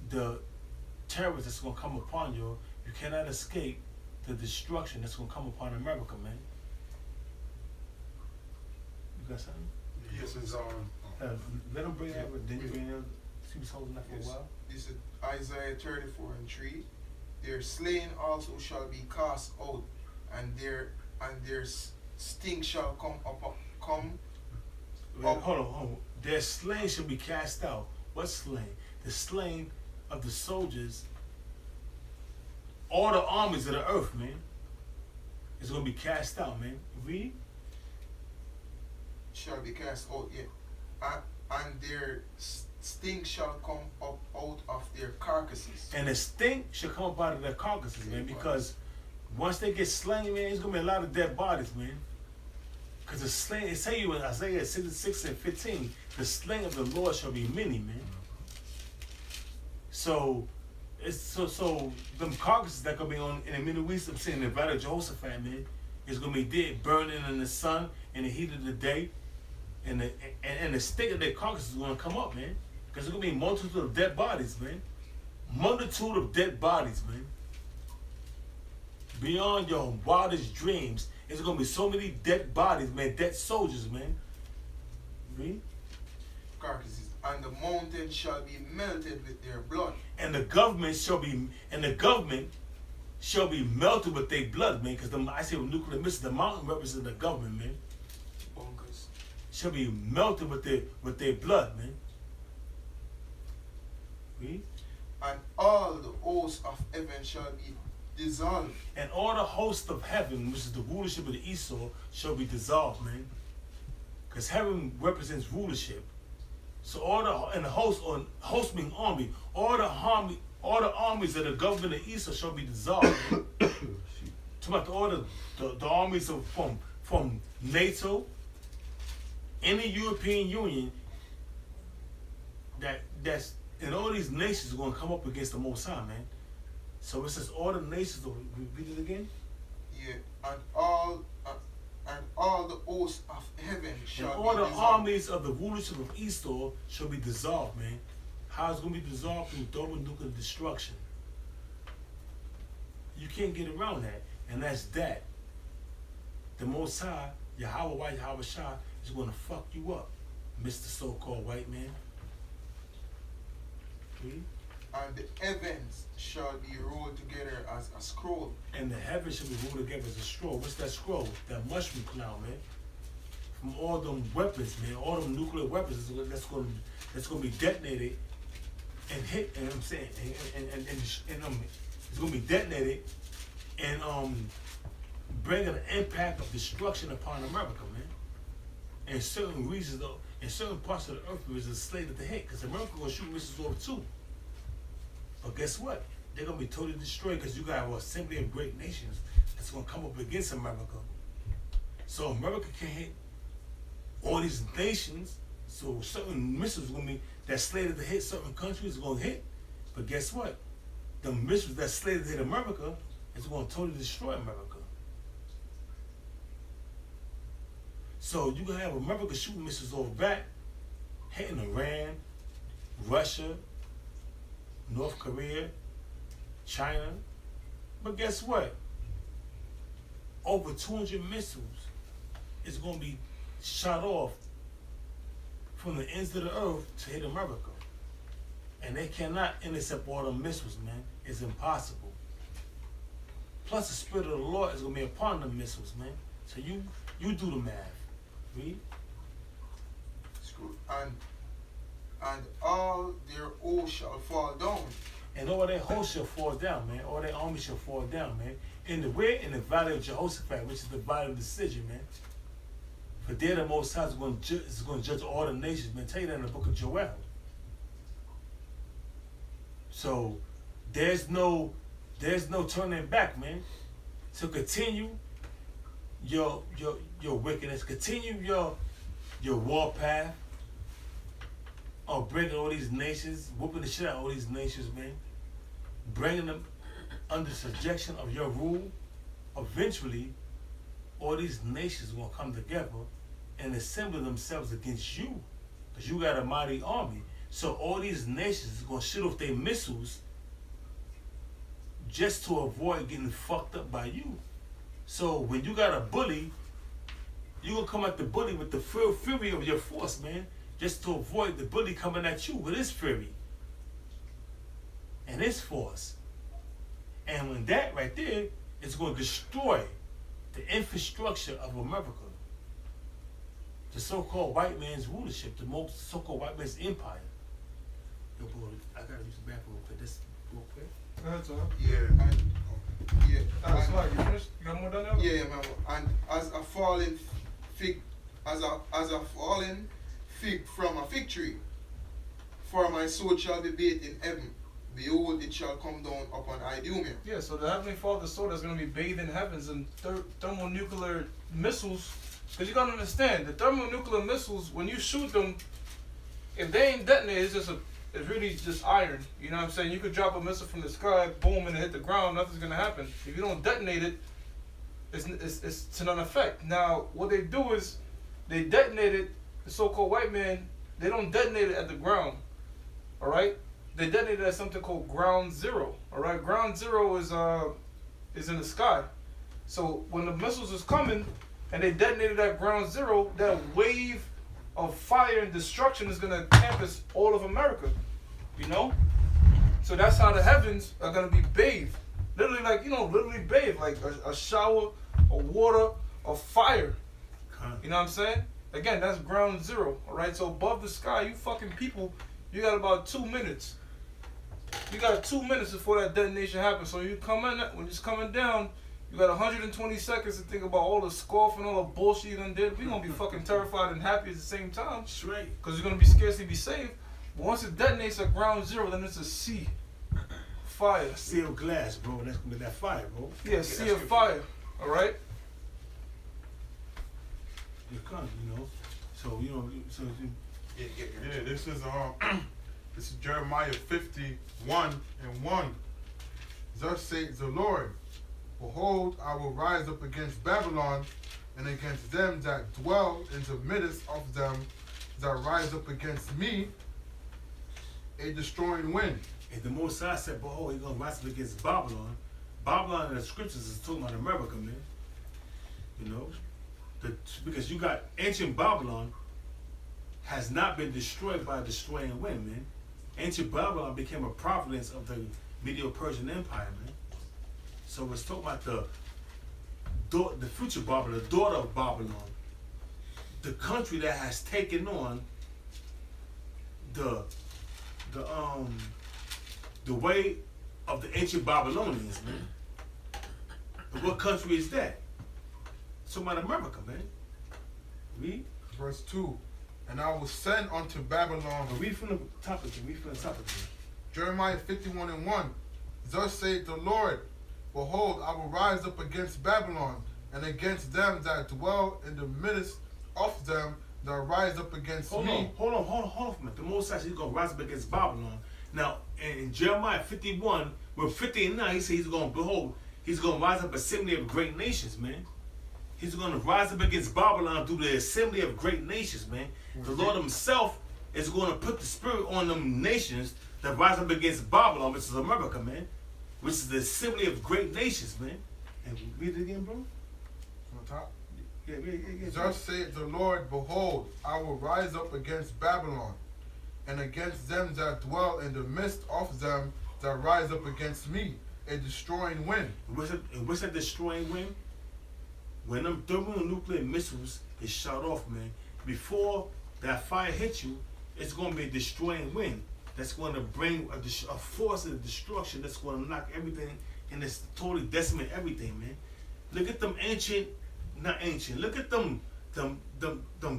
the terrorists that's going to come upon you. You cannot escape the destruction that's going to come upon America, man. You got something? Yes, it's Let them bring it up, then you bring it up. She was holding that for Yes. a while. This is Isaiah 34:3. Their slain also shall be cast out, and their sting shall come up. Hold on. Their slain shall be cast out. What slain? The slain of the soldiers, all the armies of the earth, man, is going to be cast out, man. Read. Shall be cast out, yeah. And their sting shall come up out of their carcasses. And the stink should come up out of their carcasses, man, because once they get slain, man, there's going to be a lot of dead bodies, man. Because the slain, it say you in Isaiah 66:15, the slain of the Lord shall be many, man. So, it's so them carcasses that gonna be on in the Middle East, I'm saying the Valley of Jehoshaphat, man, is gonna be dead, burning in the sun in the heat of the day, and the stick of their carcasses is gonna come up, man, because there's gonna be a multitude of dead bodies, man, multitude of dead bodies, man. Beyond your wildest dreams, there's gonna be so many dead bodies, man, dead soldiers, man. Read. Carcasses. And the mountain shall be melted with their blood. And the government shall be melted with their blood, man. Because I say with nuclear missiles, the mountain represents the government, man. Bunkers. Shall be melted with their blood, man. Read. And all the hosts of heaven shall be dissolved. And all the hosts of heaven, which is the rulership of the Esau, shall be dissolved, man. Because heaven represents rulership. So all the host, or host meaning army, all the armies of the government of Esau shall be dissolved. Talk about all the armies from NATO, any European Union that's and all these nations are gonna come up against the Most High, man. So it says all the nations. Read it again. Yeah. And all the hosts of heaven shall And be all the dissolved. armies of the rulership of Esau shall be dissolved, man. How it's gonna be dissolved? Through thermonuclear destruction. You can't get around that, and that's that. The Most High, Yahweh White Yahweh Shah, is gonna fuck you up, Mr. So-called white man. Read. And the heavens shall be rolled together as a scroll. And the heavens shall be rolled together as a scroll. What's that scroll? That mushroom cloud, man. From all them weapons, man, all them nuclear weapons that's gonna be detonated and hit. And I'm saying, and it's gonna be detonated and bringing an impact of destruction upon America, man. And certain regions, though, in certain parts of the earth, is slated to hit because America gonna shoot missiles over too. But guess what? They're gonna be totally destroyed because you got an assembly of great nations that's gonna come up against America. So America can hit all these nations. So certain missiles gonna be that's slated to hit certain countries are gonna hit. But guess what? The missiles that's slated to hit America is gonna totally destroy America. So you gonna have America shooting missiles over back, hitting Iran, Russia, North Korea, China. But guess what? Over 200 missiles is going to be shot off from the ends of the earth to hit America. And they cannot intercept all the missiles, man. It's impossible. plus the spirit of the Lord is gonna be upon the missiles, man. So you do the math. Read. And all their hosts shall fall down. And all their hosts shall fall down, man. All their armies shall fall down, man. In the valley of Jehoshaphat, which is the valley of decision, man. For there the Most High is going to judge all the nations, man. Tell you that in the book of Joel. So there's no turning back, man. So continue your wickedness, continue your war path of breaking all these nations, whooping the shit out of all these nations, man. Bringing them under subjection of your rule. Eventually, all these nations are going to come together and assemble themselves against you. Because you got a mighty army. So all these nations are going to shoot off their missiles just to avoid getting fucked up by you. So when you got a bully, you going to come at the bully with the fury of your force, man. Just to avoid the bully coming at you with his fury and his force. And when that right there is going to destroy the infrastructure of America, the so-called white man's rulership, the most so-called white man's empire. Yo, boy, I gotta use the bathroom for this real quick. Go ahead, Tom. Yeah, Slide, you finished? You got more done now? yeah, man. And as a fallen fig, as a fallen fig from a fig tree, for my soul shall be bathed in heaven. Behold, it shall come down upon Idumea. Yeah, so the Heavenly Father's sword is going to be bathed in heavens and thermonuclear missiles. Because you got to understand, the thermonuclear missiles, when you shoot them, if they ain't detonated, it's really just iron. You know what I'm saying? You could drop a missile from the sky, boom, and it hit the ground, nothing's going to happen. If you don't detonate it, it's to none effect. Now, what they do is, they detonate it, the so-called white man, they don't detonate it at the ground, all right? They detonate it at something called ground zero, all right? Ground zero is in the sky. So when the missiles is coming and they detonate it at ground zero, that wave of fire and destruction is gonna encompass all of America, you know? So that's how the heavens are gonna be bathed. Literally, like, literally bathed, like a shower of water, of fire. You know what I'm saying? Again, that's ground zero, all right? So above the sky, you fucking people, you got about 2 minutes. You got 2 minutes before that detonation happens. So you come in, when it's coming down, you got 120 seconds to think about all the scoff and all the bullshit you done did. We gonna be fucking terrified and happy at the same time. Straight. Because you're gonna be scarcely be saved. But once it detonates at ground zero, then it's a sea. Fire. Sea of glass, bro. That's gonna be that fire, bro. Yeah, sea of fire. Alright? You come, So Yeah, this is Jeremiah 51:1. Thus says the Lord, behold, I will rise up against Babylon, and against them that dwell in the midst of them that rise up against me, a destroying wind. And the Most High said, behold, he's gonna rise up against Babylon. Babylon in the scriptures is talking about America, man. Because you got ancient Babylon has not been destroyed by a destroying wind, man. Ancient Babylon became a province of the Medo-Persian Empire, man. So it's talking about the future Babylon, the daughter of Babylon, the country that has taken on the way of the ancient Babylonians, man. But what country is that? It's talking about America, man. Read. Verse 2. And I will send unto Babylon. Read from the top again. Jeremiah 51:1. Thus saith the Lord, behold, I will rise up against Babylon, and against them that dwell in the midst of them that rise up against me. Hold on for a minute. The Most High said he's going to rise up against Babylon. Now, in Jeremiah 51, with 50 and 9, he said he's going to rise up assembly of great nations, man. He's going to rise up against Babylon through the assembly of great nations, man. The Lord himself is going to put the spirit on them nations that rise up against Babylon, which is America, man. Which is the assembly of great nations, man. And read it again, bro. From the top. Yeah. Thus saith the Lord, behold, I will rise up against Babylon, and against them that dwell in the midst of them that rise up against me, a destroying wind. What's that destroying wind? When them thermonuclear missiles is shot off, man, before that fire hits you, it's going to be a destroying wind that's going to bring a force of destruction that's going to knock everything and it's totally decimate everything, man. Look at them look at them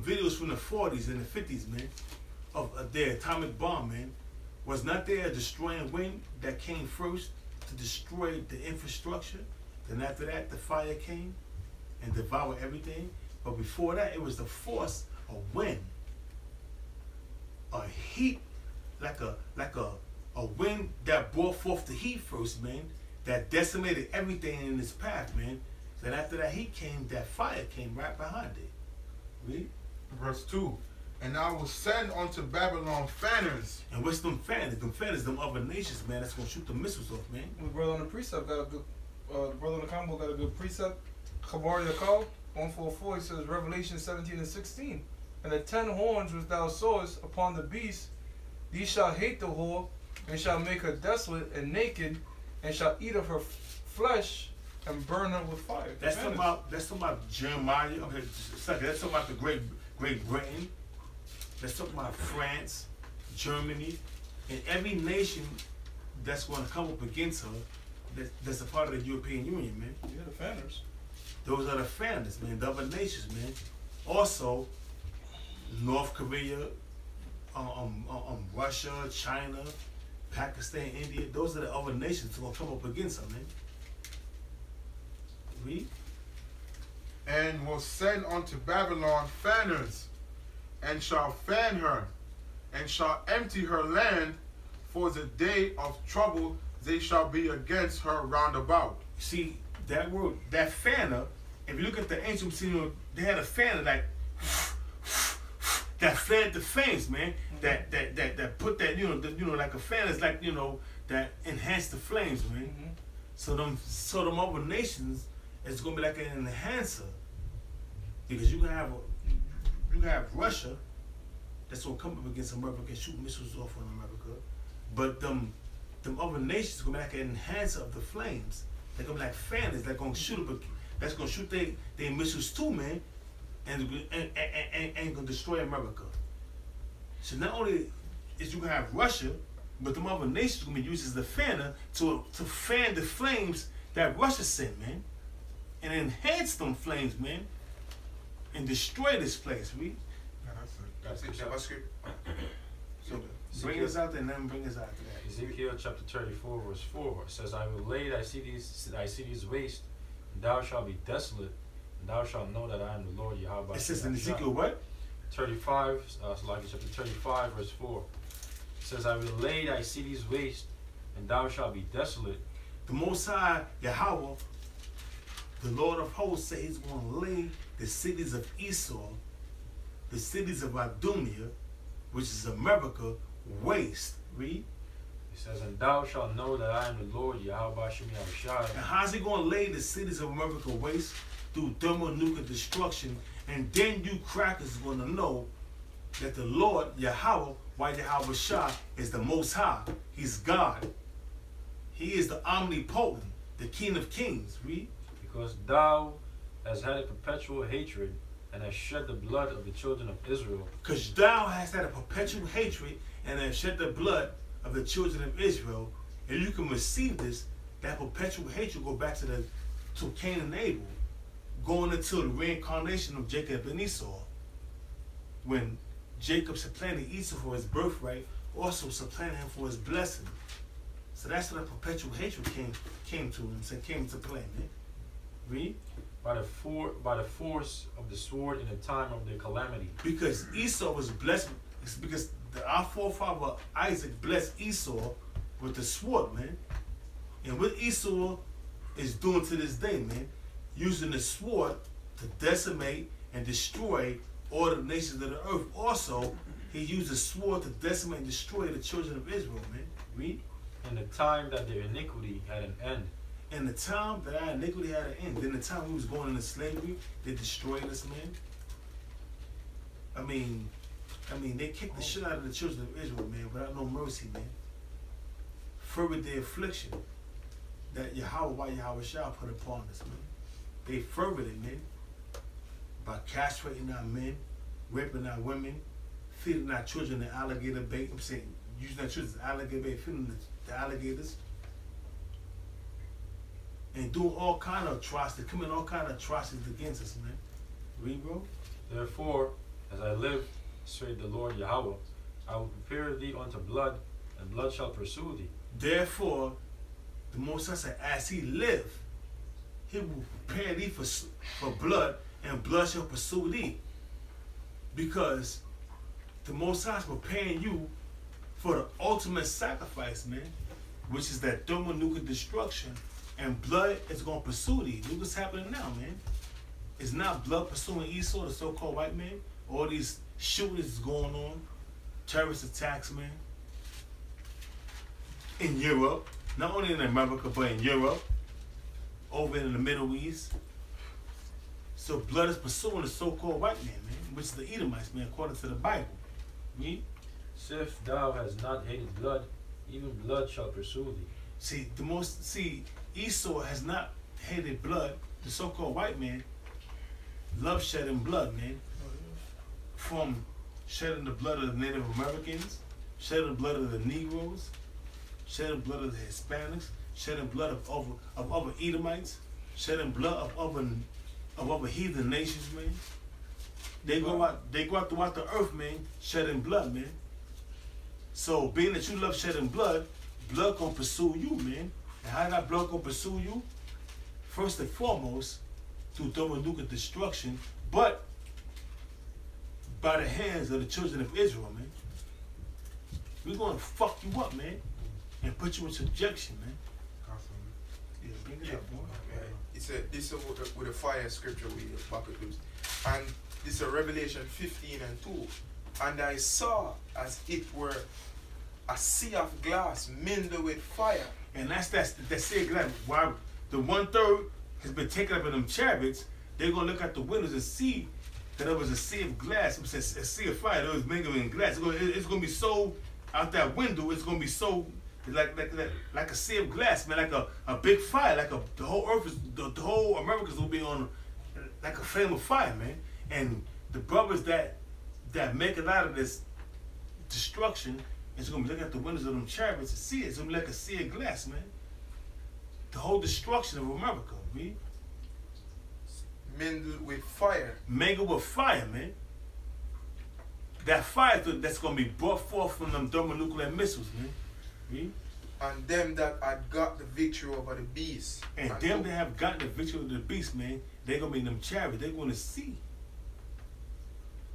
videos from the 40s and the 50s, man, of their atomic bomb, man. Was not there a destroying wind that came first to destroy the infrastructure? Then after that, the fire came and devoured everything. But before that, it was the force of wind, a heat, like a wind that brought forth the heat first, man, that decimated everything in its path, man. Then after that heat came, that fire came right behind it. Read. Verse 2. And I will send unto Babylon fanners. And what's them fanners? Them fanners, them other nations, man, that's gonna shoot the missiles off, man. The brother on the precept got a good, the brother on the combo got a good precept. Khabari Yakal, 144, he says, Revelation 17 and 16. And the 10 horns which thou sawest upon the beast, these shall hate the whore, and shall make her desolate and naked, and shall eat of her flesh, and burn her with fire. That's talking about Jeremiah. Okay, just a second. That's talking about the Great Britain. That's talking about France, Germany, and every nation that's going to come up against her. That's a part of the European Union, man. Yeah, the fanners. Those are the fanners, man. The other nations, man. Also, North Korea, Russia, China, Pakistan, India. Those are the other nations that's going to come up against her, man. Read. And will send unto Babylon fanners, and shall fan her, and shall empty her land, for the day of trouble they shall be against her round about. See, that word, that fanner, if you look at the ancient scene, they had a fanner like that fanned the flames, man. That put that, like a fan is like, that enhanced the flames, man. Mm-hmm. So them other nations is gonna be like an enhancer. Because you can have Russia that's gonna come up against America and shoot missiles off on America. But them other nations gonna be like an enhancer of the flames. They're gonna be like fanners that gonna shoot up, that's gonna shoot their missiles too, man, and gonna destroy America. So not only is you gonna have Russia, but the other nations gonna be used as the fanner to fan the flames that Russia sent, man, and enhance them flames, man, and destroy this place. Read. That's it. JavaScript. So bring us out there and then bring us out to that. Ezekiel chapter 34 verse 4 says, I will lay thy cities waste, and thou shalt be desolate, and thou shalt know that I am the Lord Yahweh. It says in Ezekiel what? 35, chapter 35 verse 4. It says, I will lay thy cities waste, and thou shalt be desolate. The Most High Yahweh, the Lord of hosts, said he's going to lay the cities of Esau, the cities of Adumia, which is America, waste. Read. It says, and thou shalt know that I am the Lord Yahweh Shem Yahushua. And how's he going to lay the cities of America waste? Through thermonuclear destruction. And then you crackers are going to know that the Lord Yahweh, Yahweh Shah, is the Most High. He's God. He is the omnipotent, the King of Kings. Read. Because thou hast had a perpetual hatred, and hast shed the blood of the children of Israel. Because thou hast had a perpetual hatred, and hast shed the blood of the children of Israel. And you can receive this, that perpetual hatred go back to Cain and Abel, going into the reincarnation of Jacob and Esau. When Jacob supplanted Esau for his birthright, also supplanted him for his blessing. So that's where the perpetual hatred came to him, so came to play, man. Read. By the force of the sword in the time of their calamity. Because Esau was blessed, it's because our forefather Isaac blessed Esau with the sword, man. And what Esau is doing to this day, man, using the sword to decimate and destroy all the nations of the earth. Also, he used the sword to decimate and destroy the children of Israel, man. Read. In the time that their iniquity had an end. In the time that our iniquity had an end. In the time we was going into slavery, they destroyed us, man. I mean, they kicked the shit out of the children of Israel, man, without no mercy, man. Further their affliction. that Yahweh, why Yahweh shall put upon us, man. They furthered it, man. By castrating our men, raping our women, feeding our children the alligator bait. I'm saying, using our children as alligator bait, feeding the alligators. And doing all kind of atrocities, committing all kind of atrocities against us, man. Read, bro. Therefore, as I live, saith the Lord Yahweh, I will prepare thee unto blood, and blood shall pursue thee. Therefore, the Most High said, as he live, he will prepare thee for blood, and blood shall pursue thee. Because the Most High is preparing you for the ultimate sacrifice, man, which is that thermonuclear destruction, and blood is going to pursue thee. Look what's happening now, man. It's not blood pursuing Esau, the so-called white man. All these shootings is going on, terrorist attacks, man. In Europe, not only in America, but in Europe, over in the Middle East. So blood is pursuing the so-called white man, man, which is the Edomites, man, according to the Bible. Read. If thou hast not hated blood, even blood shall pursue thee. See, Esau has not hated blood. The so-called white man loves shedding blood, man. From shedding the blood of the Native Americans, shedding the blood of the Negroes, shedding blood of the Hispanics, shedding blood of other Edomites, shedding blood of other heathen nations, man. They go out throughout the earth, man, shedding blood, man. So being that you love shedding blood gonna pursue you, man. And how that blood gonna pursue you? First and foremost, through thermonuclear destruction, but by the hands of the children of Israel, man. We're gonna fuck you up, man, and put you in subjection, man. Yeah, bring it up, boy. This is with a fire scripture we back at this. And this is Revelation 15 and 2. And I saw as it were a sea of glass mingled with fire. And that's that sea of glass. While the 1/3 has been taken up in them chariots, they're gonna look at the windows and see that there was a sea of glass. It was a sea of fire that was mingled in glass. It's gonna be so out that window. It's gonna be so like a sea of glass, man. Like a big fire. Like the whole earth is the whole Americas will be on like a flame of fire, man. And the brothers that make it out of this destruction is gonna be looking at the windows of them chariots and see it. It's gonna be like a sea of glass, man. The whole destruction of America, man. Mingled with fire. Mingled with fire, man. That fire that's gonna be brought forth from them thermonuclear missiles, man. Read. And them that had got the victory over the beast. And them that have gotten the victory over the beast, man, they're gonna be in them chariots. They're gonna see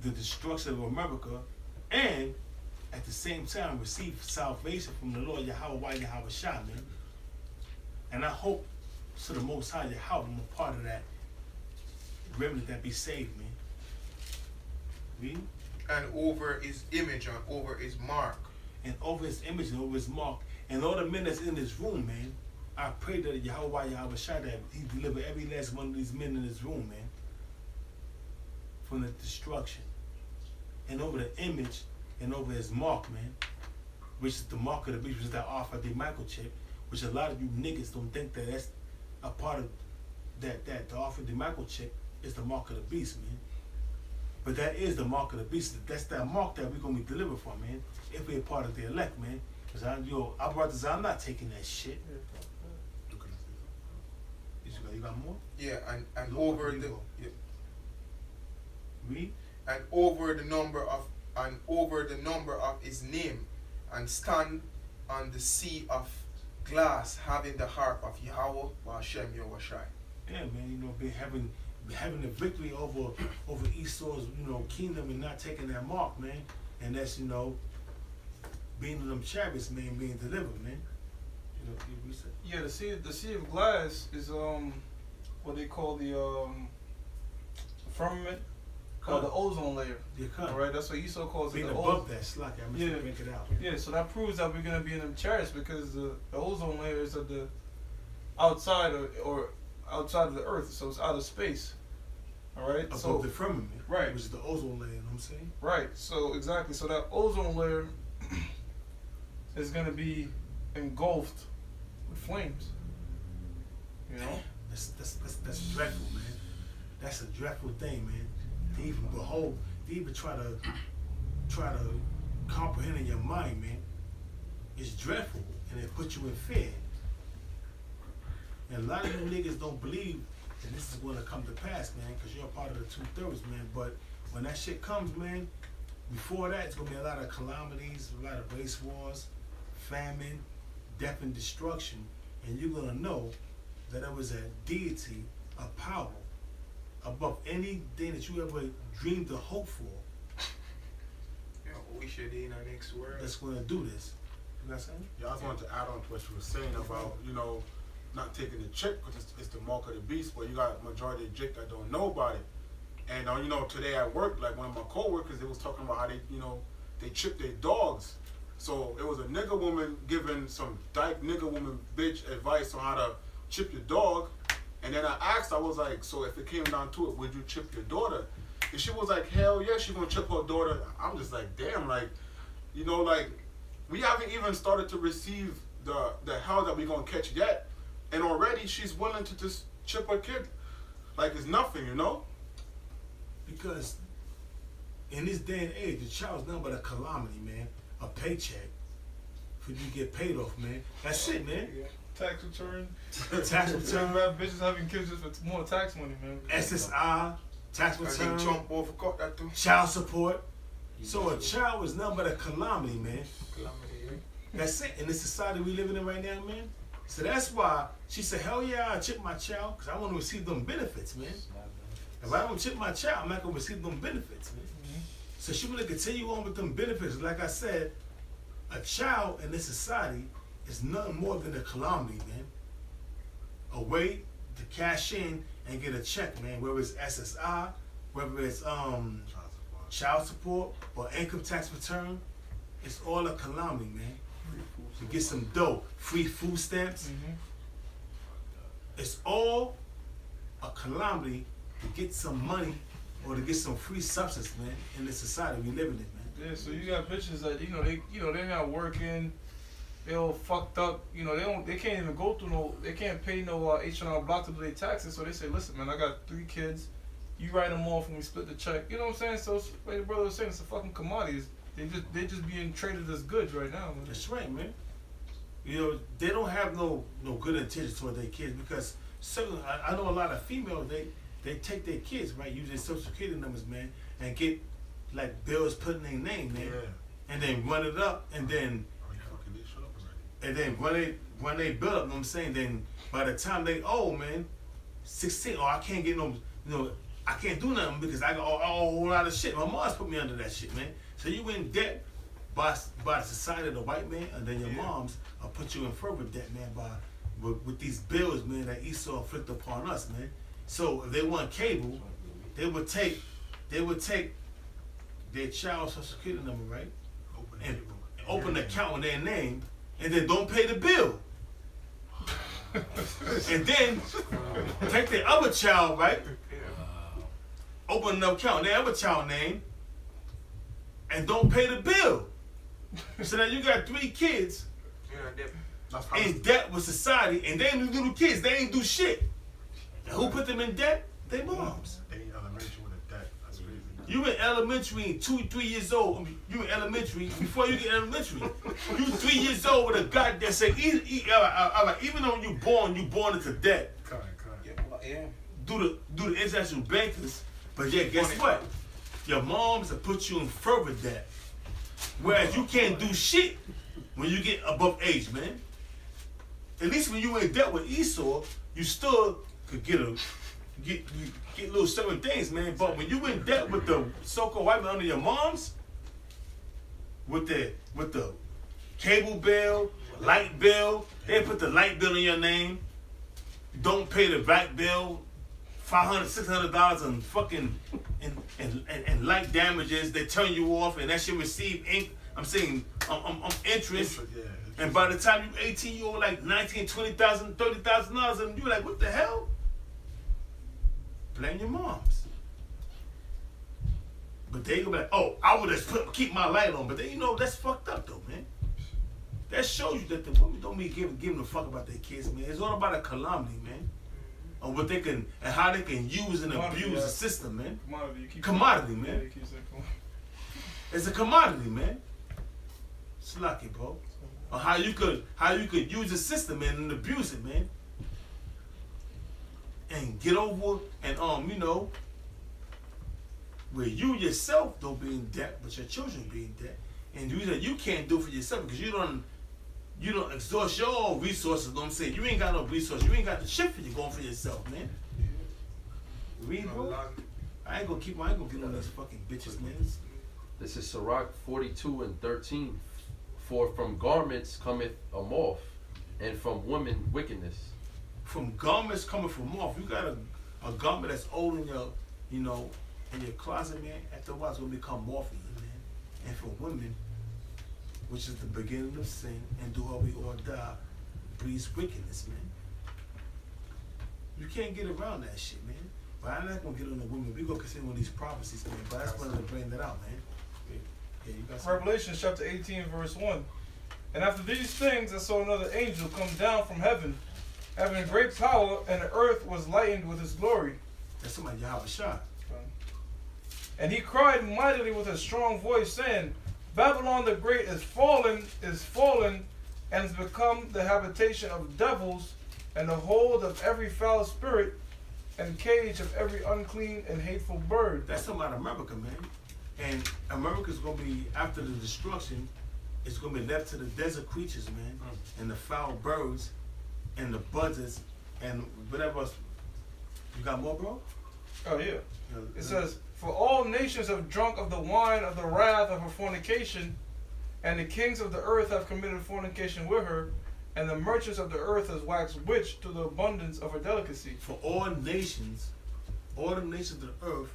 the destruction of America, and at the same time receive salvation from the Lord Yahweh Yahweh Shah, man. And I hope to the Most High Yahweh I'm a part of that remnant that be saved, man. Read. And over his image and over his mark. And over his image and over his mark. And all the men that's in this room, man, I pray that Yahweh Yahweh Shah, that he deliver every last one of these men in this room, man, from the destruction. And over the image and over his mark, man, which is the mark of the beast, which is that RFID microchip, which a lot of you niggas don't think that that's a part of that the RFID microchip is the mark of the beast, man. But that is the mark of the beast. That's that mark that we're gonna be delivered from, man, if we're part of the elect, man. Cause I'm not taking that shit. You got more? Yeah, and over the Read. And over the number of his name, and stand on the sea of glass, having the harp of Yahweh Hashem Yahushai. Yeah, man, you know, having the victory over Esau's, kingdom and not taking that mark, man. And that's, being in them chariots, man, being delivered, man. Yeah, the sea of glass is what they call the firmament, or the ozone layer. Yeah, all right, that's what Esau calls being it. Being above that slack, I'm just gonna break it out. Yeah, so that proves that we're gonna be in them chariots because the ozone layer is at the outside or outside of the earth, so it's out of space. All right, above the firmament, right, which is the ozone layer. You know what I'm saying? Right. So exactly. So that ozone layer is gonna be engulfed with flames. You know. That's dreadful, man. That's a dreadful thing, man. To even behold, to even try to comprehend in your mind, man. It's dreadful, and it puts you in fear. And a lot of you niggas don't believe that this is going to come to pass, man, because you're a part of the 2/3, man. But when that shit comes, man, before that, it's going to be a lot of calamities, a lot of race wars, famine, death and destruction. And you're going to know that there was a deity, a power, above anything that you ever dreamed to hope for. Yeah, we should in our next world. That's going to do this. You know what I'm saying? Yeah, I just wanted to add on to what you were saying about, you know, not taking the chick because it's the mark of the beast, but you got majority of chick that don't know about it. And you know, today at work, like one of my coworkers, they was talking about how they, you know, they chip their dogs. So it was a nigga woman giving some dyke nigga woman bitch advice on how to chip your dog. And then I asked, I was like, so if it came down to it, would you chip your daughter? And she was like, hell yeah, she gonna chip her daughter. I'm just like, damn, like, you know, like, we haven't even started to receive the hell that we gonna catch yet. And already she's willing to just chip her kid like it's nothing, you know? Because in this day and age, the child's nothing but a calamity, man. A paycheck for you to get paid off, man. That's it, man. Yeah. Tax return. Tax return, Man, bitches having kids just for more tax money, man. SSI, tax I think return, Trump overcut that too. child support. So a child is nothing but a calamity, man. Calamity, yeah. That's it. In the society we living in right now, man. So that's why she said, hell yeah, I'll chip my child, because I want to receive them benefits, man. If I don't chip my child, I'm not going to receive them benefits, man. So she want to continue on with them benefits. Like I said, a child in this society is nothing more than a calamity, man. A way to cash in and get a check, man. Whether it's SSI, whether it's child support or income tax return, it's all a calamity, man. To get some dough, free food stamps. It's all a calamity to get some money or to get some free substance, man, in the society we live in, man. Yeah, so you got bitches that they're not working, they all fucked up. You know, they can't even go through they can't pay no H&R Block to do their taxes. So they say, listen, man, I got 3 kids. You write them off and we split the check. You know what I'm saying? So like the brother was saying, it's a fucking commodity. They just being traded as goods right now, man. That's right, man. You know, they don't have no good intentions toward their kids because certain, I know a lot of females, they take their kids, right, use their social security numbers, man, and get like bills put in their name, man, and then run it up, and then run they bill up. You know what I'm saying? Then by the time they old, man, 16, I can't get no, you know, I can't do nothing because I got a whole lot of shit. My mom's put me under that shit, man. So you in debt by the society of the white man, and then your moms will put you in further debt, man, with these bills, man, that Esau inflicted upon us, man. So if they want cable, they would take their child's social security number, right? And open an account in their name, and then don't pay the bill. And then take their other child, right? Open an account in their other child name, and don't pay the bill. So now you got 3 kids in debt with society, and they ain't little kids. They ain't do shit. And who put them in debt? They moms. They in elementary with a debt. That's crazy. You in elementary, 2-3 years old. You in elementary before you get elementary. You 3 years old with a goddamn say. Even though you born into debt. Yeah. Do the international bankers, but yeah, guess what? Your moms will put you in further debt. Whereas you can't do shit when you get above age, man. At least when you in debt with Esau, you still could get little certain things, man. But when you in debt with the so-called white man under your moms, with the cable bill, light bill, they put the light bill in your name. Don't pay the light bill, $500, $600 and fucking and light damages. They turn you off, and that shit receive interest. And by the time you 18, you owe like $19,000, $20,000, $30,000, and you're like, what the hell? Blame your moms. But they go back, oh, I would just keep my light on. But then, you know, that's fucked up though, man. That shows you that the women don't be giving a fuck about their kids, man. It's all about a calamity, man. On what they can and how they can use and abuse the system, man. Commodity. You keep Commodity, saying, man. Yeah, you keep saying commodity. It's a commodity, man. It's lucky, bro. Or how you could use the system, man, and abuse it, man. And get over and you know, where you yourself don't be in debt, but your children be in debt. And you can't do it for yourself because you don't exhaust your own resources, you know what I'm saying? You ain't got no resources, you ain't got the shit for you going for yourself, man. Read, bro. I ain't gonna get on these fucking bitches, man. This is Sirach 42:13. For from garments cometh a moth, and from women wickedness. From garments coming from moth. You got a garment that's old in your, you know, in your closet, man. After a while, it's gonna become moth-eaten, man. And for women, which is the beginning of sin, and do how we all die, breeds wickedness, man. You can't get around that shit, man. But I'm not gonna get on the women. We gonna consider one of these prophecies, man. But I just wanted to bring that out, man. Yeah, you got something? Revelation chapter 18, verse 1. And after these things, I saw another angel come down from heaven, having great power, and the earth was lightened with his glory. That's somebody Yahweh Shah. And he cried mightily with a strong voice, saying, Babylon the Great is fallen, and has become the habitation of devils, and the hold of every foul spirit, and cage of every unclean and hateful bird. That's talking about America, man. And America's gonna be, after the destruction, it's gonna be left to the desert creatures, man, and the foul birds, and the buzzards, and whatever else. You got more, bro? Oh yeah. It says, For all nations have drunk of the wine of the wrath of her fornication, and the kings of the earth have committed fornication with her, and the merchants of the earth has waxed rich to the abundance of her delicacy. For all the nations of the earth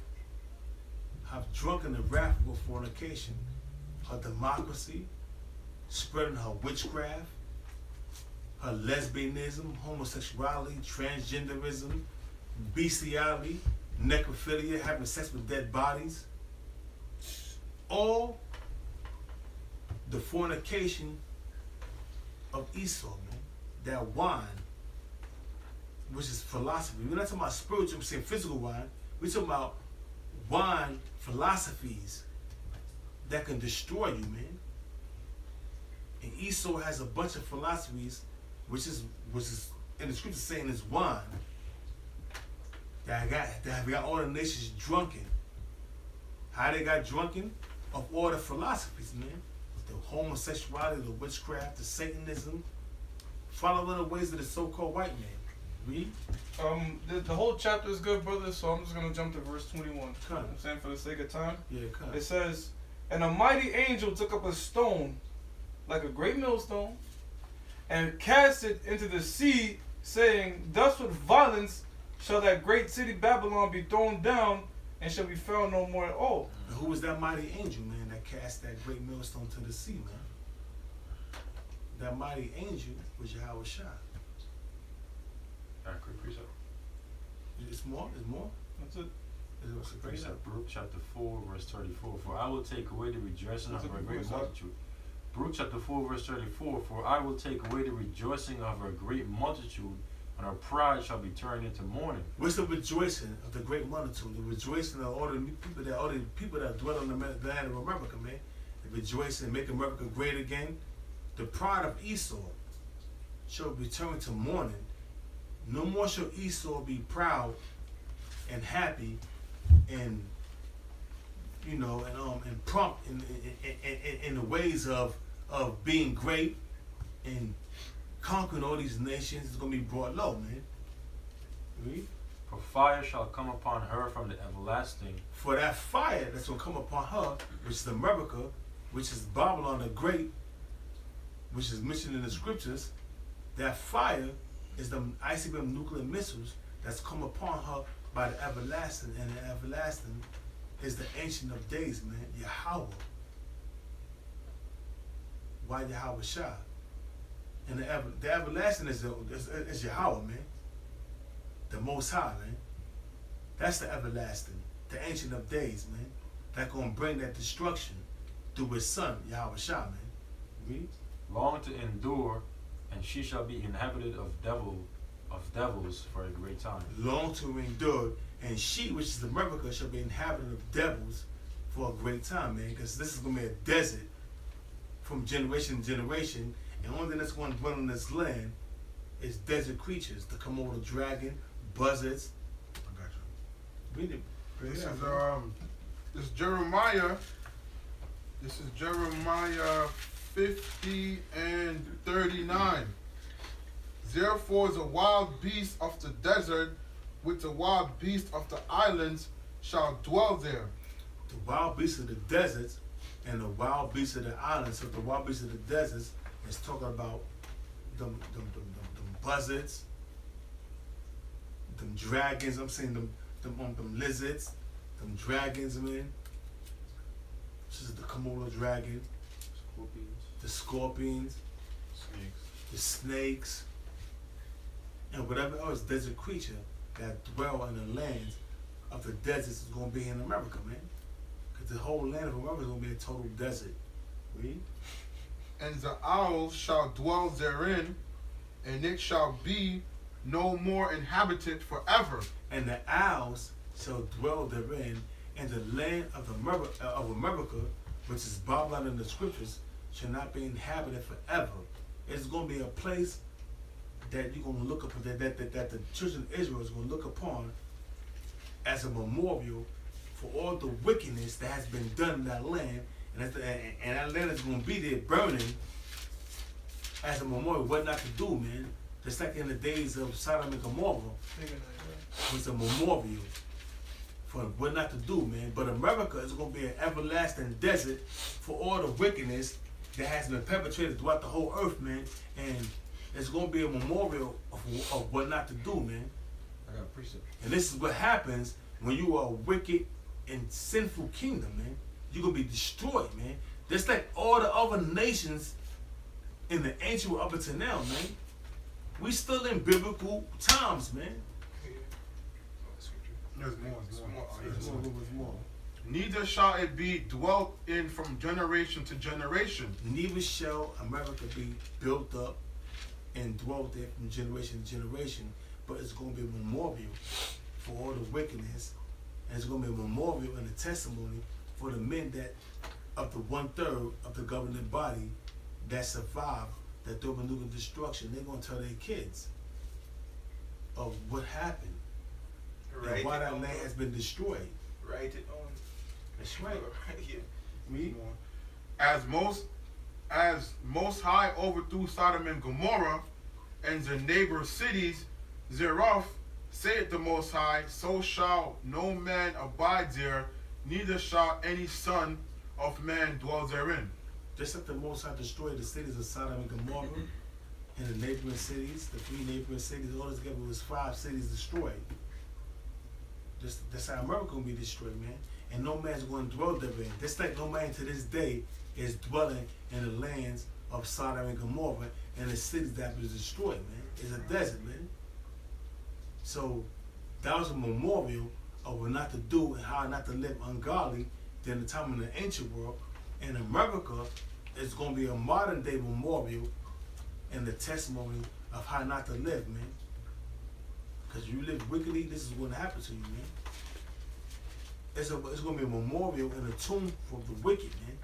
have drunken the wrath of her fornication, her democracy, spreading her witchcraft, her lesbianism, homosexuality, transgenderism, bestiality, necrophilia, having sex with dead bodies. All the fornication of Esau, man. That wine, which is philosophy. We're not talking about spiritual, we're saying physical wine. We're talking about wine philosophies that can destroy you, man. And Esau has a bunch of philosophies, which is in the scripture saying is wine. That have got all the nations drunken. How they got drunken? Of all the philosophies, man. The homosexuality, the witchcraft, the Satanism, following the ways of the so-called white man. Read. The whole chapter is good, brother, so I'm just going to jump to verse 21. Come. I'm saying for the sake of time. Yeah, come. It says, And a mighty angel took up a stone, like a great millstone, and cast it into the sea, saying, Thus with violence shall that great city Babylon be thrown down, and shall be found no more at all. And who was that mighty angel, man, that cast that great millstone to the sea, man? That mighty angel was Yahweh Shah. Quick precept. It's more? It's more? That's it. It's a great Precept, Baruch chapter 4, verse 34. For I will take away the rejoicing of That's a her good great precept. multitude. Baruch chapter 4, verse 34. For I will take away the rejoicing of her great multitude, and her pride shall be turned into mourning. What's the rejoicing of the great multitude? The rejoicing of all the people that dwell on the land of America, man. The rejoicing, make America great again. The pride of Esau shall return to mourning. No more shall Esau be proud and happy and and prompt in the ways of being great and conquering all these nations. Is gonna be brought low, man. Read. For fire shall come upon her from the everlasting. For that fire that's gonna come upon her, which is America, which is Babylon the Great, which is mentioned in the scriptures, that fire is the ICBM nuclear missiles that's come upon her by the everlasting, and the everlasting is the Ancient of Days, man, Yahweh. Why Yahweh Shah? And the everlasting is Yahweh, man. The Most High, man. That's the everlasting, the Ancient of Days, man. That gonna bring that destruction through his son, Yahweh Shah, man. Read. long to endure, and she shall be inhabited of devils for a great time. Long to endure, and she, which is America, shall be inhabited of devils for a great time, man. Because this is going to be a desert from generation to generation, and the only thing that's going to dwell on this land is desert creatures, the Komodo dragon, buzzards. I got you. Read it. This is Jeremiah. This is Jeremiah 50 and 39. Therefore the wild beasts of the desert with the wild beasts of the islands shall dwell there. The wild beasts of the deserts and the wild beasts of the islands. So the wild beasts of the deserts is talking about them buzzards, them dragons. I'm saying them lizards, them dragons, man. This is the Komodo dragon, Scorpions. the scorpions, Snakes. the snakes, and whatever else desert creature that dwell in the lands of the deserts is going to be in America, man. Because the whole land of America is going to be a total desert. Read. And the owls shall dwell therein, and it shall be no more inhabited forever. And the owls shall dwell therein, and the land of America, which is Babylon in the scriptures, shall not be inhabited forever. It's going to be a place that you're going to look upon, that the children of Israel is going to look upon as a memorial for all the wickedness that has been done in that land, and that land is going to be there burning as a memorial. What not to do, man? Just like in the days of Sodom and Gomorrah, was a memorial for what not to do, man. But America is going to be an everlasting desert for all the wickedness that has been perpetrated throughout the whole earth, man. And it's going to be a memorial of what not to do, man. I got a precept. And this is what happens when you are a wicked and sinful kingdom, man. You're going to be destroyed, man. Just like all the other nations in the ancient world up until now, man. We still in biblical times, man. There's more. There's more. Neither shall it be dwelt in from generation to generation. Neither shall America be built up and dwelt there from generation to generation, but it's going to be a memorial for all the wickedness, and it's going to be a memorial and a testimony for the men that of the 1/3 of the governing body that survived that thermonuclear destruction. They're going to tell their kids of what happened and why that land has been destroyed. Write it on. That's right. Yeah. Read. As most high overthrew Sodom and Gomorrah and the neighbor cities thereof, saith the Most High, so shall no man abide there, neither shall any son of man dwell therein. Just like the Most High destroyed the cities of Sodom and Gomorrah and the neighboring cities, the 3 neighboring cities, all together was 5 cities destroyed. That's how America gonna be destroyed, man. And no man's gonna dwell therein. Just like no man to this day is dwelling in the lands of Sodom and Gomorrah and the cities that was destroyed, man. It's a desert, man. So that was a memorial of what not to do and how not to live ungodly during the time in the ancient world. In America, it's gonna be a modern day memorial and the testimony of how not to live, man. Because you live wickedly, this is going to happen to you, man. It's going to be a memorial and a tomb for the wicked, man.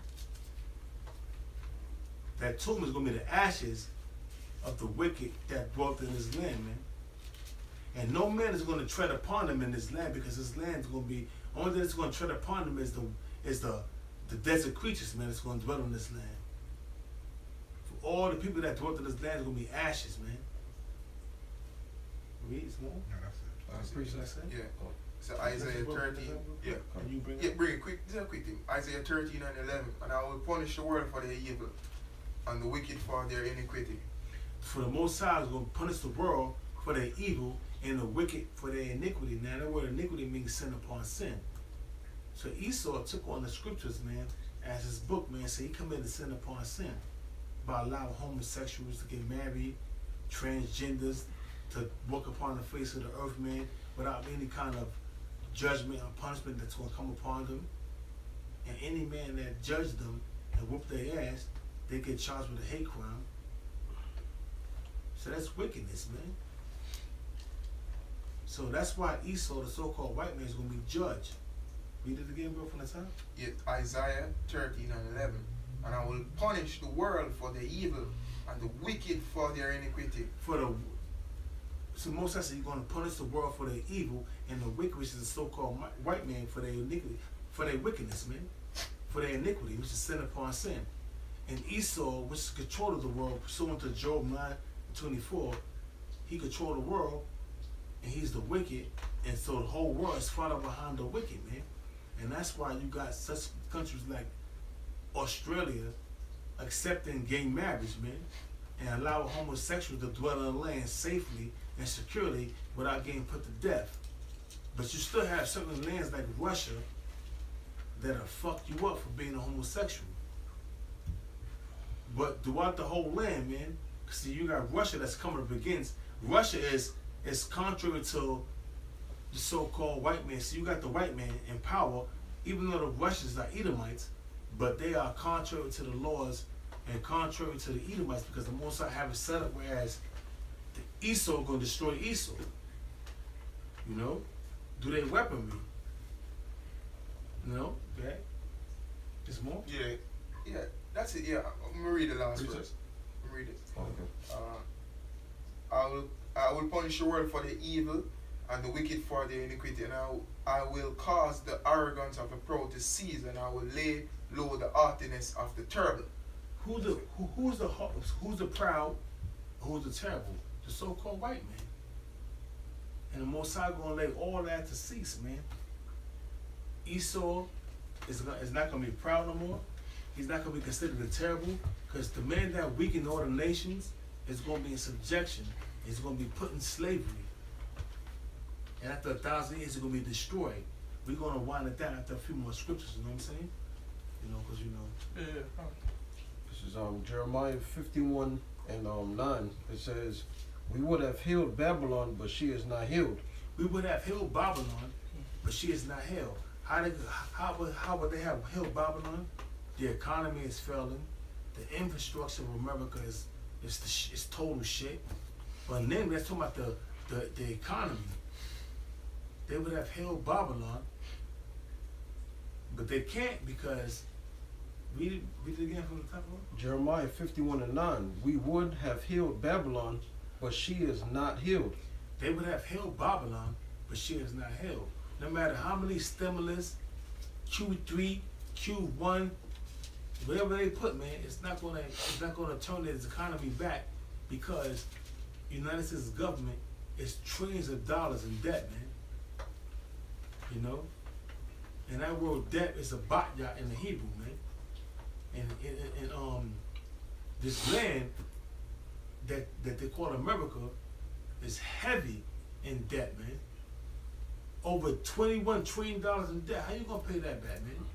That tomb is going to be the ashes of the wicked that dwelt in this land, man. And no man is going to tread upon them in this land, because this land is going to be, only thing that's going to tread upon them is the desert creatures, man, that's going to dwell in this land. For all the people that dwelt in this land is going to be ashes, man. Read some more. Yeah, that's it. Appreciate that. Yeah. So Isaiah 13. Yeah. Can you bring Yeah, it? bring it quick. Just a quick thing. Isaiah 13 and 11. And I will punish the world for their evil, and the wicked for their iniquity. For the Most High is going to punish the world for their evil and the wicked for their iniquity. Now, that word iniquity means sin upon sin. So Esau took on the scriptures, man, as his book, man. So he committed sin upon sin by allowing homosexuals to get married, transgenders to walk upon the face of the earth, man, without any kind of judgment or punishment that's going to come upon them. And any man that judged them and whooped their ass they get charged with a hate crime. So that's wickedness, man. So that's why Esau, the so-called white man, is going to be judged. Read it again, bro, from the top. Yet Isaiah 13:11. And I will punish the world for their evil and the wicked for their iniquity. So most I said you're going to punish the world for their evil and the wicked, which is the so-called white man, for their iniquity, for their wickedness, man, for their iniquity, which is sin upon sin. And Esau, which is control of the world, pursuant to Job 9:24, he controlled the world, and he's the wicked, and so the whole world is following behind the wicked, man. And that's why you got such countries like Australia accepting gay marriage, man, and allow homosexuals to dwell in the land safely and securely without getting put to death. But you still have certain lands like Russia that'll fuck you up for being a homosexual. But throughout the whole land, man, see, you got Russia that's coming up against. Russia is contrary to the so-called white man. So you got the white man in power, even though the Russians are Edomites, but they are contrary to the laws and contrary to the Edomites, because the Most High have it set up whereas the Esau gonna destroy Esau. You know? Do they weaponry? No? Okay. There's more? Yeah, that's it. Yeah, I'm gonna read the last verse. I'm gonna read it. Okay. I will punish the world for the evil and the wicked for their iniquity, and I will cause the arrogance of the proud to cease, and I will lay low the haughtiness of the terrible. Who's the proud? Who's the terrible? The so-called white man. And the Most High gonna lay all that to cease, man. Esau is not gonna be proud no more. He's not gonna be considered the terrible, because the man that weakened all the nations is gonna be in subjection. He's gonna be put in slavery. And after 1,000 years, it's gonna be destroyed. We're gonna wind it down after a few more scriptures. You know what I'm saying? You know, because you know. Yeah. This is Jeremiah 51:9. It says, "We would have healed Babylon, but she is not healed." We would have healed Babylon, but she is not healed. How would they have healed Babylon? The economy is failing. The infrastructure of America is total shit. But then let's talk about the economy. They would have healed Babylon, but they can't because read it again from the top one. Jeremiah 51:9. We would have healed Babylon, but she is not healed. They would have healed Babylon, but she is not healed. No matter how many stimulus, Q3, Q1, whatever they put, man, it's not gonna turn its economy back, because the United States government is trillions of dollars in debt, man. You know? And that word debt is a batya in the Hebrew, man. And this land that they call America is heavy in debt, man. Over $21 trillion in debt. How you gonna pay that back, man?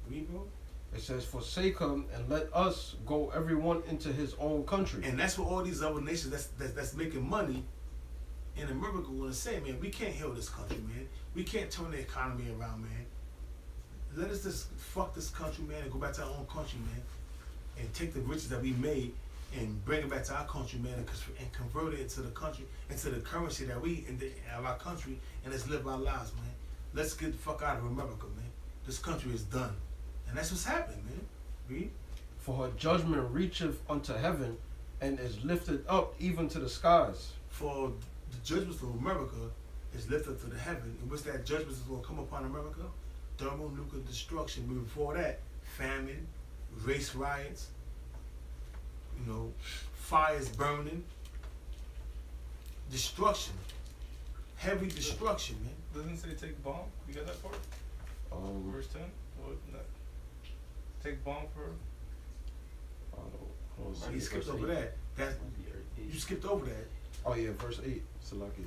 Read, bro. It says, "Forsake him and let us go everyone into his own country." And that's what all these other nations that's making money in America want to say, man, we can't heal this country, man. We can't turn the economy around, man. Let us just fuck this country, man, and go back to our own country, man, and take the riches that we made and bring it back to our country, man, and convert it into the country, into the currency that we of our country, and let's live our lives, man. Let's get the fuck out of America, man. This country is done, and that's what's happening, man. Read. For her judgment reacheth unto heaven, and is lifted up even to the skies. For the judgments of America is lifted to the heaven, in which that judgment is going to come upon America. Thermonuclear destruction. But before that, famine, race riots, you know, fires burning, destruction, heavy destruction, man. Doesn't it say take bomb? You got that part? Verse 10? What? No. Take bomb for You skipped over that. You skipped over that. Oh yeah, verse 8. Salaki.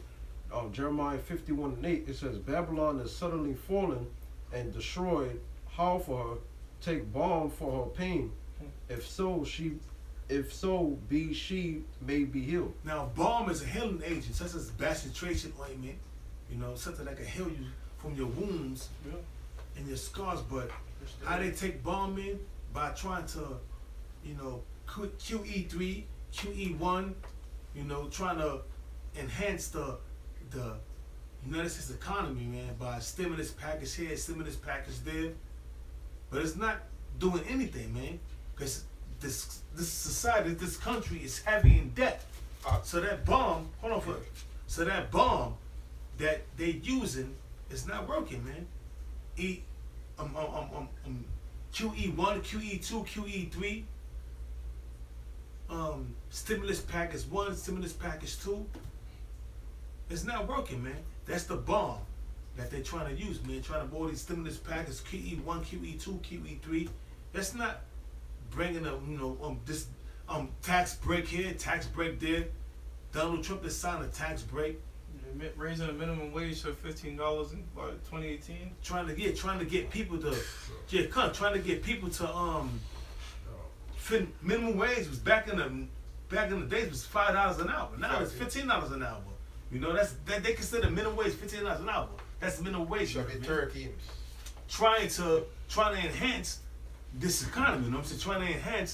Jeremiah 51:8. It says, "Babylon is suddenly fallen and destroyed. How for her? Take balm for her pain. If so, she may be healed." Now, balm is a healing agent, such as bastration ointment. You know, something that can heal you from your wounds and your scars. But how they take balm in? By trying to you know, QE3, QE1, you know, trying to enhance the United States economy, man, by stimulus package here, stimulus package there. But it's not doing anything, man, because this society, this country is heavy in debt. So that bomb, hold on for it. So that bomb that they using is not working, man. QE1, QE2, QE3, stimulus package 1, stimulus package 2. It's not working, man. That's the bomb that they're trying to use, man. Trying to board these stimulus packages, QE1, QE2, QE3. That's not bringing up, you know, this tax break here, tax break there. Donald Trump has signed a tax break. Raising the minimum wage to $15 in 2018. Trying to get people to, trying to get people to minimum wage was back in the days was $5 an hour. Now it's $15 an hour. You know, they consider minimum wage $15 an hour. That's minimum wage. Trying to enhance this economy. You know what I'm saying?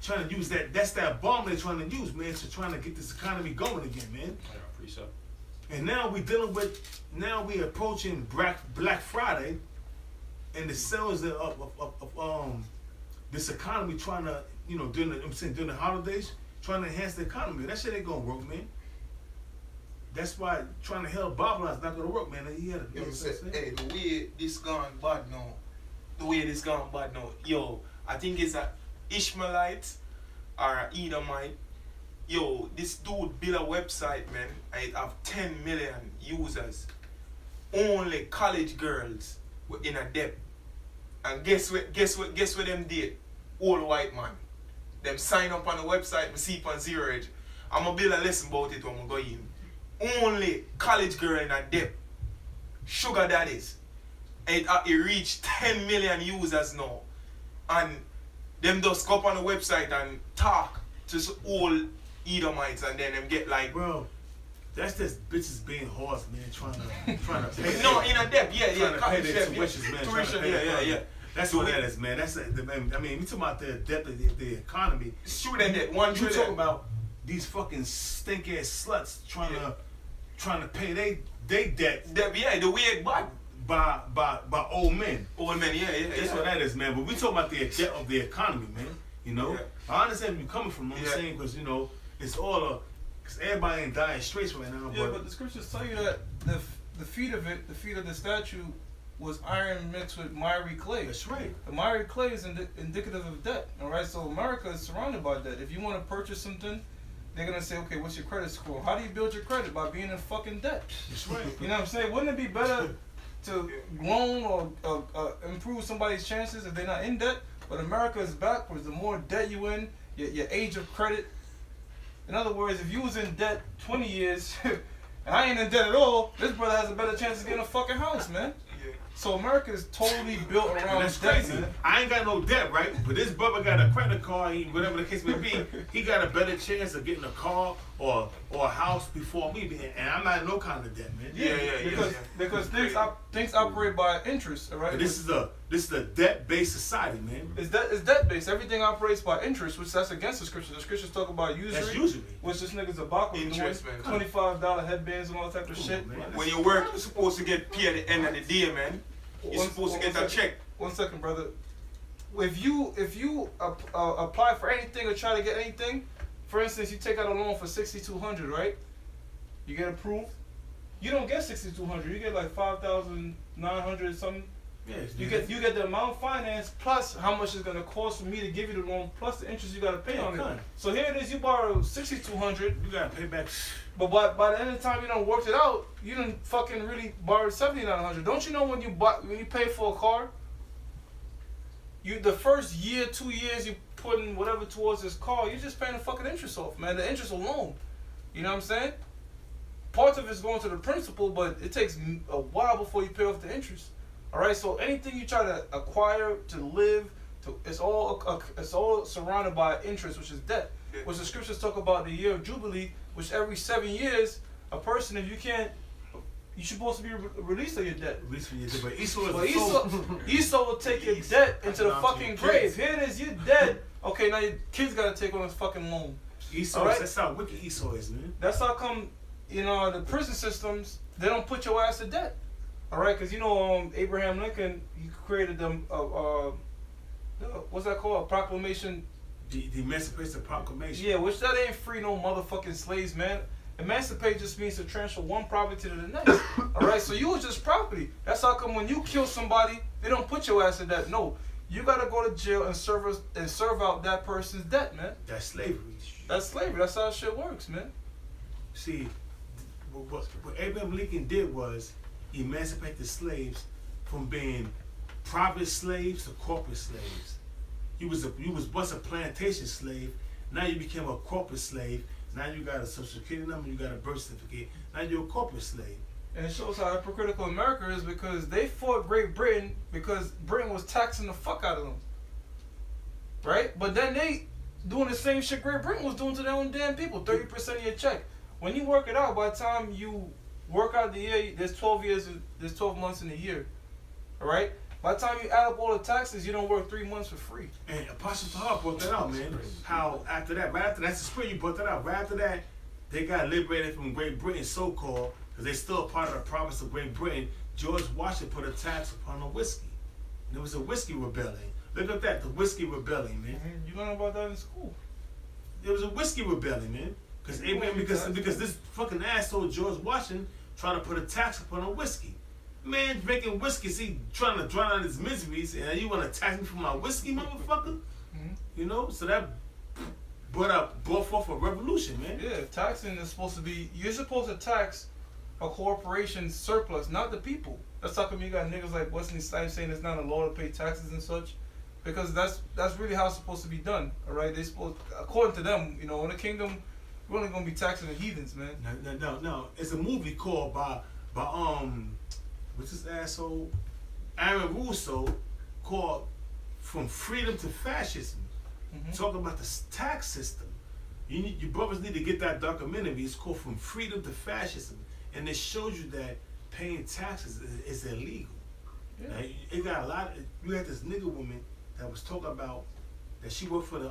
Trying to use that. That's that bomb they're trying to use, man. So trying to get this economy going again, man. Yeah, precept. And now we approaching Black Friday, and the sales of this economy trying to, you know, during the holidays, trying to enhance the economy. That shit ain't gonna work, man. That's why trying to help Babylon is not gonna work, man. Hey, the way this gone bad now, yo, I think it's a Ishmaelite or a Edomite. Yo, this dude built a website, man, and it have 10 million users. Only college girls were in a debt. And guess what them did? Old white man. Them sign up on the website, me see it on Zero Edge. I'm gonna build a lesson about it when we go in. Only college girl in a debt. Sugar daddies. And it reached 10 million users now. And them just go up on the website and talk to old Edomites, and then them get like, bro, that's just bitches being horse, man, trying to pay. No, in a debt, yeah, trying to pay their tuition, man. Tuition, yeah. That's what that is, man. That's I mean, we talking about the debt of the economy. Student debt, $1 trillion. You talking about these fucking stink ass sluts trying to pay they debt. Yeah, the way it bad. By old men. Old men, yeah. That's what that is, man. But we talking about the debt of the economy, man. You know, Yeah. I understand where you're coming from. You know what I'm saying, because you know it's all because everybody ain't dying straight right now. Yeah, but the scriptures tell you that the feet of the statue was iron mixed with miry clay. That's right. The miry clay is indicative of debt. All right, so America is surrounded by debt. If you want to purchase something, they're gonna say, okay, what's your credit score? How do you build your credit? By being in fucking debt. That's right. You know what I'm saying? Wouldn't it be better to loan or improve somebody's chances if they're not in debt? But America is backwards. The more debt you in, your age of credit. In other words, if you was in debt 20 years and I ain't in debt at all, this brother has a better chance of getting a fucking house, man. So America is totally built around That's debt, crazy. man. I ain't got no debt, right? But this brother got a credit card, whatever the case may be. He got a better chance of getting a car or a house before me, and I'm not in no kind of debt, man. Because things operate by interest, all right? But this is a debt-based society, man. It's debt-based. Everything operates by interest, which that's against the scriptures. The scriptures talk about usury. That's usury. Which this nigga's a baka doing. Interest, man. $25 headbands and all that type of shit. Man. When you work, you're supposed to get paid at the end of the day, man. You're supposed to get a check. 1 second, brother. If you apply for anything or try to get anything, for instance, you take out a loan for $6,200, right? You get approved. You don't get $6,200. You get like $5,900 something. Yeah, You get the amount financed plus how much it's gonna cost for me to give you the loan plus the interest you gotta pay on it. So here it is, you borrow $6,200, You gotta pay back. but by the end of the time you done worked it out, you done fucking really borrowed $7,900. Don't you know when you pay for a car, the first year, 2 years you putting whatever towards this car, you're just paying the fucking interest off, man. The interest alone. You know what I'm saying? Parts of it's going to the principal, but it takes a while before you pay off the interest. All right, so anything you try to acquire, to live, it's all surrounded by interest, which is debt. Which the scriptures talk about the year of Jubilee, which every 7 years, a person, if you can't you're supposed to be released of your debt. At least when you did, but Esau is But so. Esau will take your debt into the That's not fucking your grave. kids. Here it is, you're dead. Okay, now your kids gotta take on this fucking loan. Esau, Alright? that's how wicked Esau is, man. That's how come, the prison systems, they don't put your ass to debt. Alright, because Abraham Lincoln, he created them, what's that called? A proclamation. The Emancipation Proclamation. Yeah, which that ain't free no motherfucking slaves, man. Emancipate just means to transfer one property to the next. Alright, so you was just property. That's how come when you kill somebody, they don't put your ass in debt. No. You gotta go to jail and serve out that person's debt, man. That's slavery. That's slavery. That's how shit works, man. See, what Abraham Lincoln did was emancipate the slaves from being private slaves to corporate slaves. You was once a plantation slave. Now you became a corporate slave. Now you got a social security number. You got a birth certificate. Now you're a corporate slave. And it shows how hypocritical America is because they fought Great Britain because Britain was taxing the fuck out of them. Right? But then they doing the same shit Great Britain was doing to their own damn people. 30% of your check. When you work it out, by the time you work out the year, there's 12 months in a year. Alright? By the time you add up all the taxes, you don't work 3 months for free. And Apostle Paul brought that out, man. How after that, right after that's the spring you brought that out. Right after that, they got liberated from Great Britain, so-called, because they still a part of the province of Great Britain. George Washington put a tax upon the whiskey. And it was a whiskey rebellion. Look at that, the whiskey rebellion, man. You learn about that in school. It was a whiskey rebellion, man. Because this fucking asshole George Washington tried to put a tax upon a whiskey. Man, drinking whiskey, see, trying to drown out his miseries, and you want to tax me for my whiskey, motherfucker? So that brought forth a revolution, man. Yeah, taxing is supposed to be, you're supposed to tax a corporation's surplus, not the people. That's how come you got niggas like Wesley Snipes saying it's not a law to pay taxes and such. Because that's really how it's supposed to be done, all right? They supposed, according to them, in the kingdom, we're only gonna be taxing the heathens, man. No. It's a movie called by what's this asshole? Aaron Russo, called From Freedom to Fascism. Talking about the tax system. You brothers need to get that documentary. It's called From Freedom to Fascism, and it shows you that paying taxes is illegal. Yeah. Now, it got a lot. You had this nigga woman that was talking about that she worked for the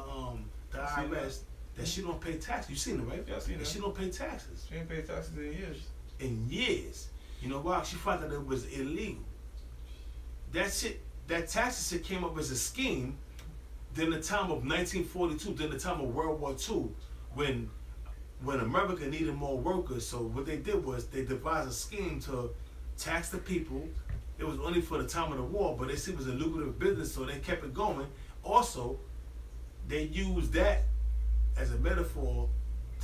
IRS, that she don't pay taxes. You seen it, right? Yeah, I seen that. it. She don't pay taxes. She ain't paid taxes in years. In years. You know why? She found that it was illegal. That taxes shit came up as a scheme during the time of 1942, during the time of World War II, when America needed more workers. So what they did was they devised a scheme to tax the people. It was only for the time of the war, but they see it was a lucrative business, so they kept it going. Also, they used that as a metaphor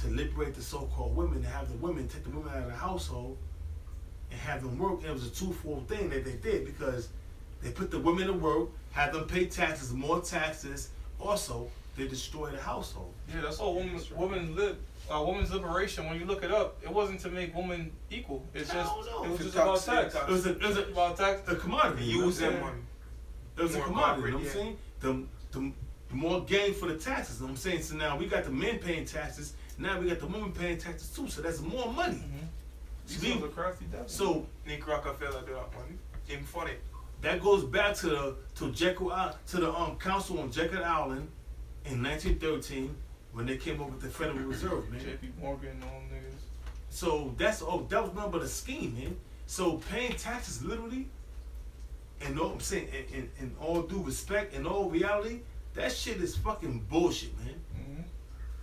to liberate the so-called women, to have the women, take the women out of the household and have them work. And it was a twofold thing that they did, because they put the women to work, had them pay taxes, more taxes. Also, they destroyed the household. Yeah, that's all women's liberation. When you look it up, it wasn't to make women equal. It's just it was just about tax. It was about tax. A commodity. Use them money. It was a More commodity. You know corporate, what I'm saying? The more gain for the taxes. You know what I'm saying? So now we got the men paying taxes. Now we got the women paying taxes too. So that's more money. These are crafty devils. So Nick Rockefeller do that money. Him funny. that goes back to Jekyll to the council on Jekyll Island in 1913 when they came up with the Federal Reserve, man. J.P. Morgan and all them niggas. So that was nothing but a scheme, man. So paying taxes literally, and all I'm saying, in all due respect, in all reality, that shit is fucking bullshit, man.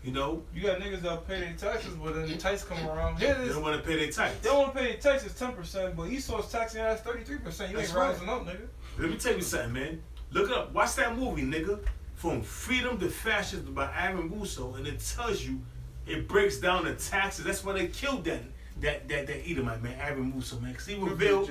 You know? You got niggas that pay their taxes, but then the tax come around. Here it They is. don't want to pay their taxes. They don't want to pay their taxes 10%, but Esau's taxing ass 33%. You That's ain't right. rising up, nigga. Let me tell you something, man. Look it up. Watch that movie, nigga. From Freedom to Fascism by Aaron Russo, and it tells you, it breaks down the taxes. That's why they killed that Edomite, man, Aaron Russo, man. Because he revealed,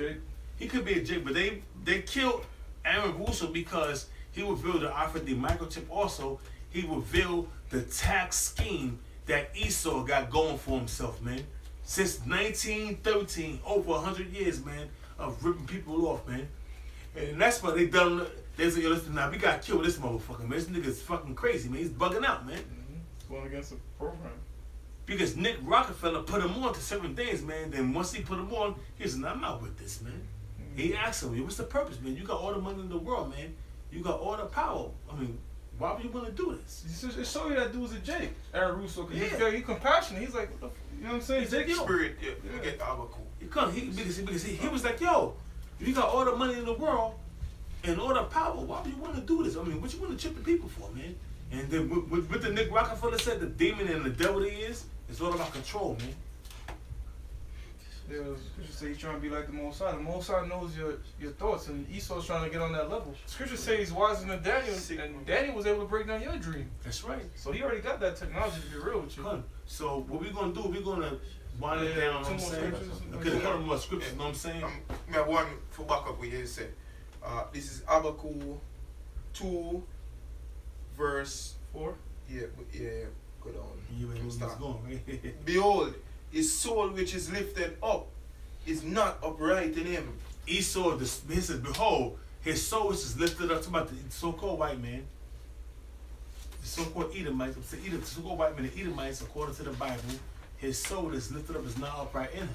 he could be a Jake, but they killed Aaron Russo because he revealed the offer the microchip. Also, he revealed the tax scheme that Esau got going for himself, man. Since 1913, over 100 years, man, of ripping people off, man. And that's why they done. They say, yo, listen, now we gotta kill this motherfucker, man. This nigga's fucking crazy, man. He's bugging out, man. It's going against the program. Because Nick Rockefeller put him on to certain things, man. Then once he put him on, he said, I'm not with this, man. He asked him, what's the purpose, man? You got all the money in the world, man. You got all the power. I mean, why would you want to do this? It showed you that dude's a Jake, Aaron Russo. Cause Yeah. he's compassionate. He's like, what the you know what I'm saying? Jake, yo. Spirit, you get Abaku. Because he was like, yo, you got all the money in the world and all the power. Why would you want to do this? I mean, what you want to trick the people for, man? And then what the Nick Rockefeller said, the demon and the devil he is, it's all about control, man. Yeah, Scripture say he's trying to be like the Most High. The Most High knows your thoughts, and Esau's trying to get on that level. Scripture say he's wiser than Daniel, and Daniel was able to break down your dream. That's right. So he already got that technology, to be real with you. Come. So what we're going to do, we're going to wind it down, you know what I'm saying? Okay, a couple more scriptures, you know what I'm saying? I have one for back up what you said. This is Habakkuk 2, verse 4. Yeah, go down. You ain't what's Start. going, right? Behold, his soul which is lifted up is not upright in him. Esau, he says, behold, his soul is lifted up. Talking about the so-called white man, the so-called Edomites, the so-called white man, the Edomites, according to the Bible, his soul is lifted up, is not upright in him.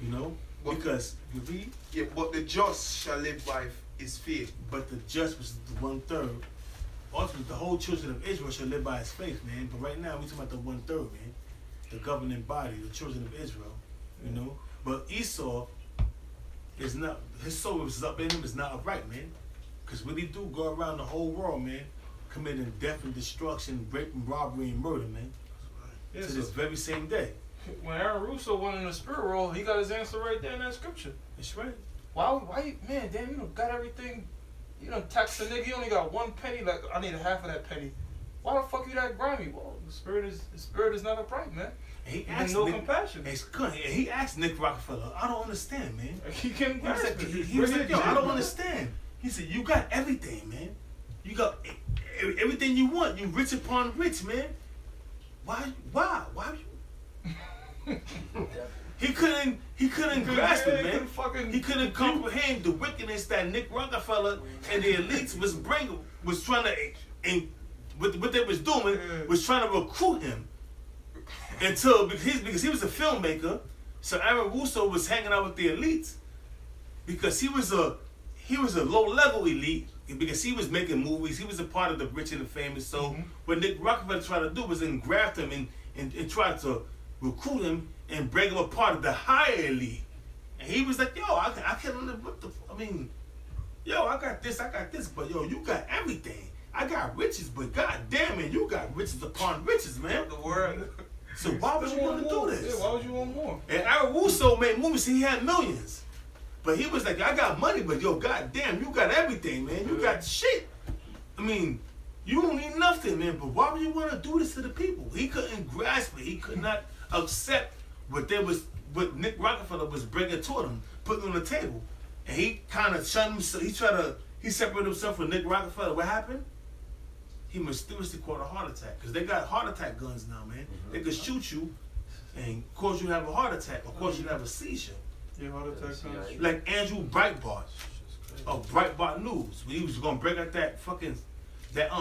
You know? But- Because you read, Yeah, but the just shall live by his faith. but the just, which is the 1/3, ultimately the whole children of Israel shall live by his faith, man. But right now we talking about the 1/3, man. The governing body, the children of Israel. You know? But Esau is not, his soul which is up in him is not upright, man. Because what he do go around the whole world, man, committing death and destruction, rape and robbery and murder, man. Yeah, To so this very same day. when Aaron Russo went in the spirit role, he got his answer right there in that scripture. That's right. Why, man, damn, you done got everything. You done taxed the nigga, you only got 1 penny, like, I need a half of that penny. Why the fuck you that grimy? Well, the spirit is not upright, man. And he And asked no Nick, compassion. and he asked Nick Rockefeller, I don't understand, man. He can't He was grasp like, it. he was like, yo, I don't understand. He said, you got everything, man. You got everything you want. You rich upon rich, man. Why you? He couldn't grasp it, man. He couldn't comprehend the wickedness that Nick Rockefeller and the elites was trying to, and what they was doing was trying to recruit him because he was a filmmaker. So Aaron Russo was hanging out with the elites because he was a low level elite because he was making movies. He was a part of the rich and the famous. So what Nick Rockefeller tried to do was engraft him and try to recruit him and bring him a part of the higher elite. And he was like, yo, I can't live what the, I mean, yo, I got this, but yo, you got everything. I got riches, but god damn it, you got riches upon riches, man. The word. So why would you want to do this? Yeah, why would you want more? And Aaron Russo made movies, he had millions. But he was like, I got money, but yo, god damn, you got everything, man. You got shit. I mean, you don't need nothing, man. But why would you want to do this to the people? He couldn't grasp it. He could not accept what Nick Rockefeller was bringing toward him, putting on the table. And he kind of shunned himself. He separated himself from Nick Rockefeller. What happened? He mysteriously caught a heart attack. Because they got heart attack guns now, man. They could shoot you and cause you to have a heart attack or cause you to have a seizure. Yeah, heart attack. Like Andrew Breitbart of Breitbart News. When he was going to break out that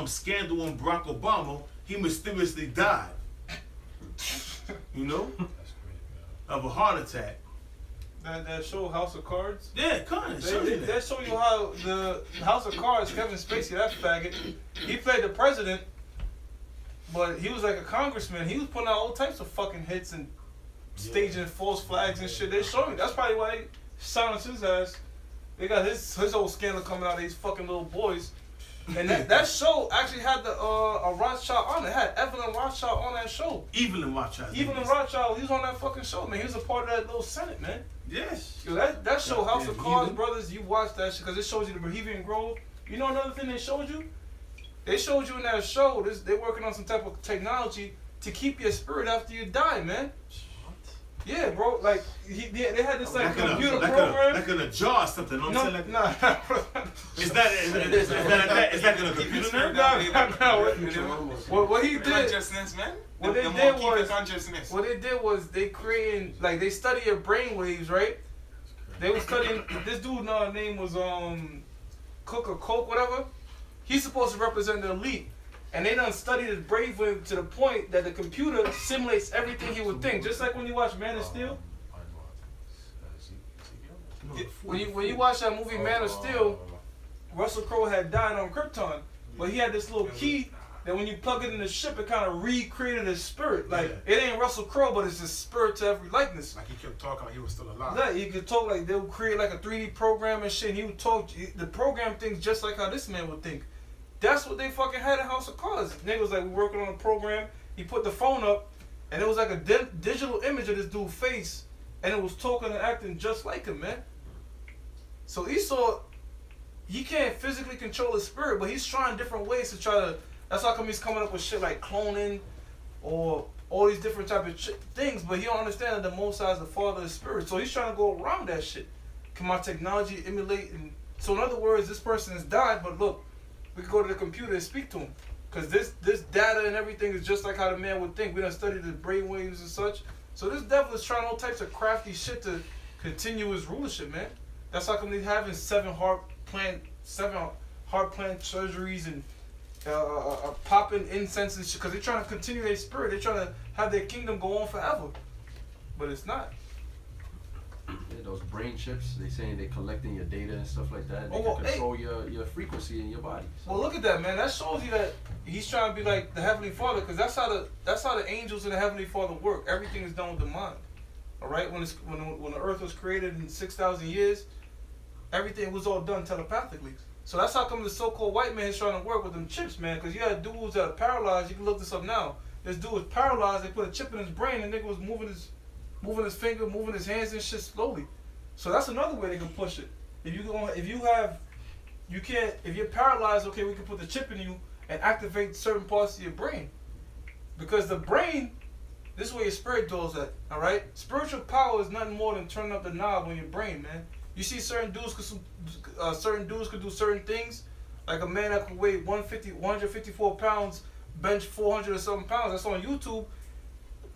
scandal on Barack Obama, he mysteriously died. You know? Of a heart attack. That show House of Cards. Yeah, kind of. Show you that. That show you how the House of Cards, Kevin Spacey, that faggot, he played the president, but he was like a congressman. He was putting out all types of fucking hits and staging false flags and shit. They showed me. That's probably why they silenced his ass. They got his whole scandal coming out of these fucking little boys. And that show actually had a Rothschild on it. It had Evelyn Rothschild on that show. Evelyn Rothschild. Evelyn Rothschild, he was on that fucking show, man. He was a part of that little Senate, man. Yes. Yo, that show, House of Yeah, Cards, Evelyn. brothers, you watch that shit because it shows you the Bohemian Grove. You know another thing they showed you? They showed you in that show, they're working on some type of technology to keep your spirit after you die, man. Yeah, bro. Like, they had this like computer program. Like in a jar or something. You know what I'm saying? Like, Nah. is that in a computer now? What he did, Consciousness, man. What they The did more keep was- the consciousness. what they did was they created, like, they study your brain waves, right? They were studying, this dude, name was Cook or Coke, whatever. He's supposed to represent the elite. And they done studied his brainwave to the point that the computer simulates everything he would think. Just like when you watch Man of Steel. When you watch that movie Man of Steel, Russell Crowe had died on Krypton, but he had this little key that when you plug it in the ship, it kind of recreated his spirit. Like it ain't Russell Crowe, but it's his spirit to every likeness. Like he kept talking like he was still alive. Yeah, he could talk like they would create like a 3D program and shit. And he would talk the program things just like how this man would think. That's what they fucking had in House of Cards. Nigga was like, we working on a program. He put the phone up, and it was like a digital image of this dude's face, and it was talking and acting just like him, man. So Esau, he can't physically control his spirit, but he's trying different ways to try to. That's how come he's coming up with shit like cloning, or all these different type of things. But he don't understand that the Most High is the Father of spirit, so he's trying to go around that shit. Can my technology emulate? And so in other words, this person has died, but look. We could go to the computer and speak to him. Because this data and everything is just like how the man would think. We done studied the brainwaves and such. So this devil is trying all types of crafty shit to continue his rulership, man. That's how come they're having 7 heart plant surgeries and popping incense and shit. Because they're trying to continue their spirit. They're trying to have their kingdom go on forever. But it's not. Yeah, those brain chips, they saying they're collecting your data and stuff like that. They well, can control your frequency in your body. So. Well, look at that, man. That shows you that he's trying to be like the Heavenly Father, because that's how the angels and the Heavenly Father work. Everything is done with the mind. All right, when the earth was created in 6,000 years, everything was all done telepathically. So that's how come the so-called white man is trying to work with them chips, man. Because you had dudes that are paralyzed. You can look this up now. This dude was paralyzed. They put a chip in his brain, and nigga was moving his finger, moving his hands and shit slowly. So that's another way they can push it. If you're paralyzed, okay, we can put the chip in you and activate certain parts of your brain. Because the brain, this is where your spirit dwells at, all right? Spiritual power is nothing more than turning up the knob on your brain, man. You see certain dudes could do certain things, like a man that could weigh 154 pounds, bench 400 or something pounds. That's on YouTube.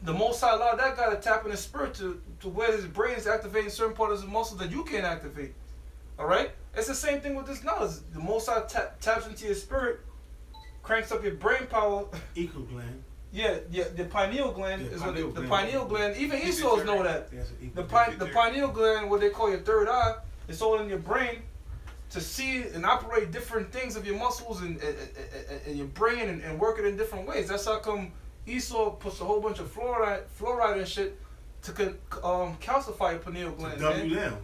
The Most High allowed that guy to tap in his spirit to where his brain is activating certain parts of his muscles that you can't activate. All right? It's the same thing with this knowledge. The Most High taps into your spirit, cranks up your brain power. Equal gland. Yeah, the pineal gland is what the pineal gland. Even It's Esau's know that. The pineal gland, what they call your third eye, it's all in your brain to see and operate different things of your muscles and your brain and work it in different ways. That's how come Esau puts a whole bunch of fluoride and shit to calcify your pineal gland. W them.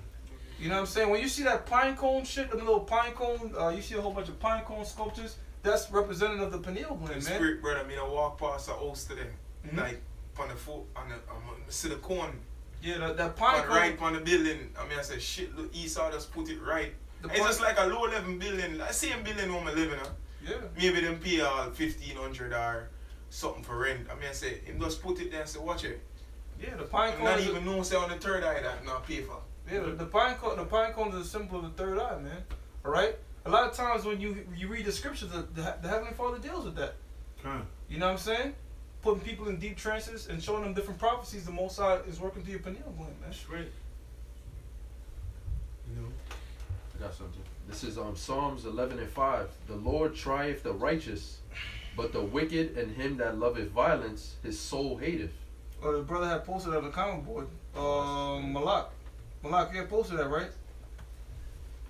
You know what I'm saying? When you see that pine cone shit, the little pine cone, you see a whole bunch of pine cone sculptures. That's representative of the pineal gland, man. Spirit brother, I mean, I walk past the house today, like on the foot, on the see the cone. Yeah, that pine cone. Right on the building. I mean, I said, shit, look, Esau just put it right. It's just like a low level building, the same building where I'm living in. Yeah. Maybe them pay all 1,500 or something for rent. I mean, I say, him just put it there and say, watch it. Yeah, the pine cone. Not even know say on the third eye that not pay for. Yeah, the pine cone is a symbol of the third eye, man. All right. A lot of times when you read the scriptures, the Heavenly Father deals with that. You know what I'm saying? Putting people in deep trances and showing them different prophecies. The Most High is working through your pineal gland, man. That's right. You know. I got something. This is Psalms 11:5. The Lord trieth the righteous, but the wicked and him that loveth violence, his soul hateth. The brother had posted on the comment board. Malak, you had posted that, right?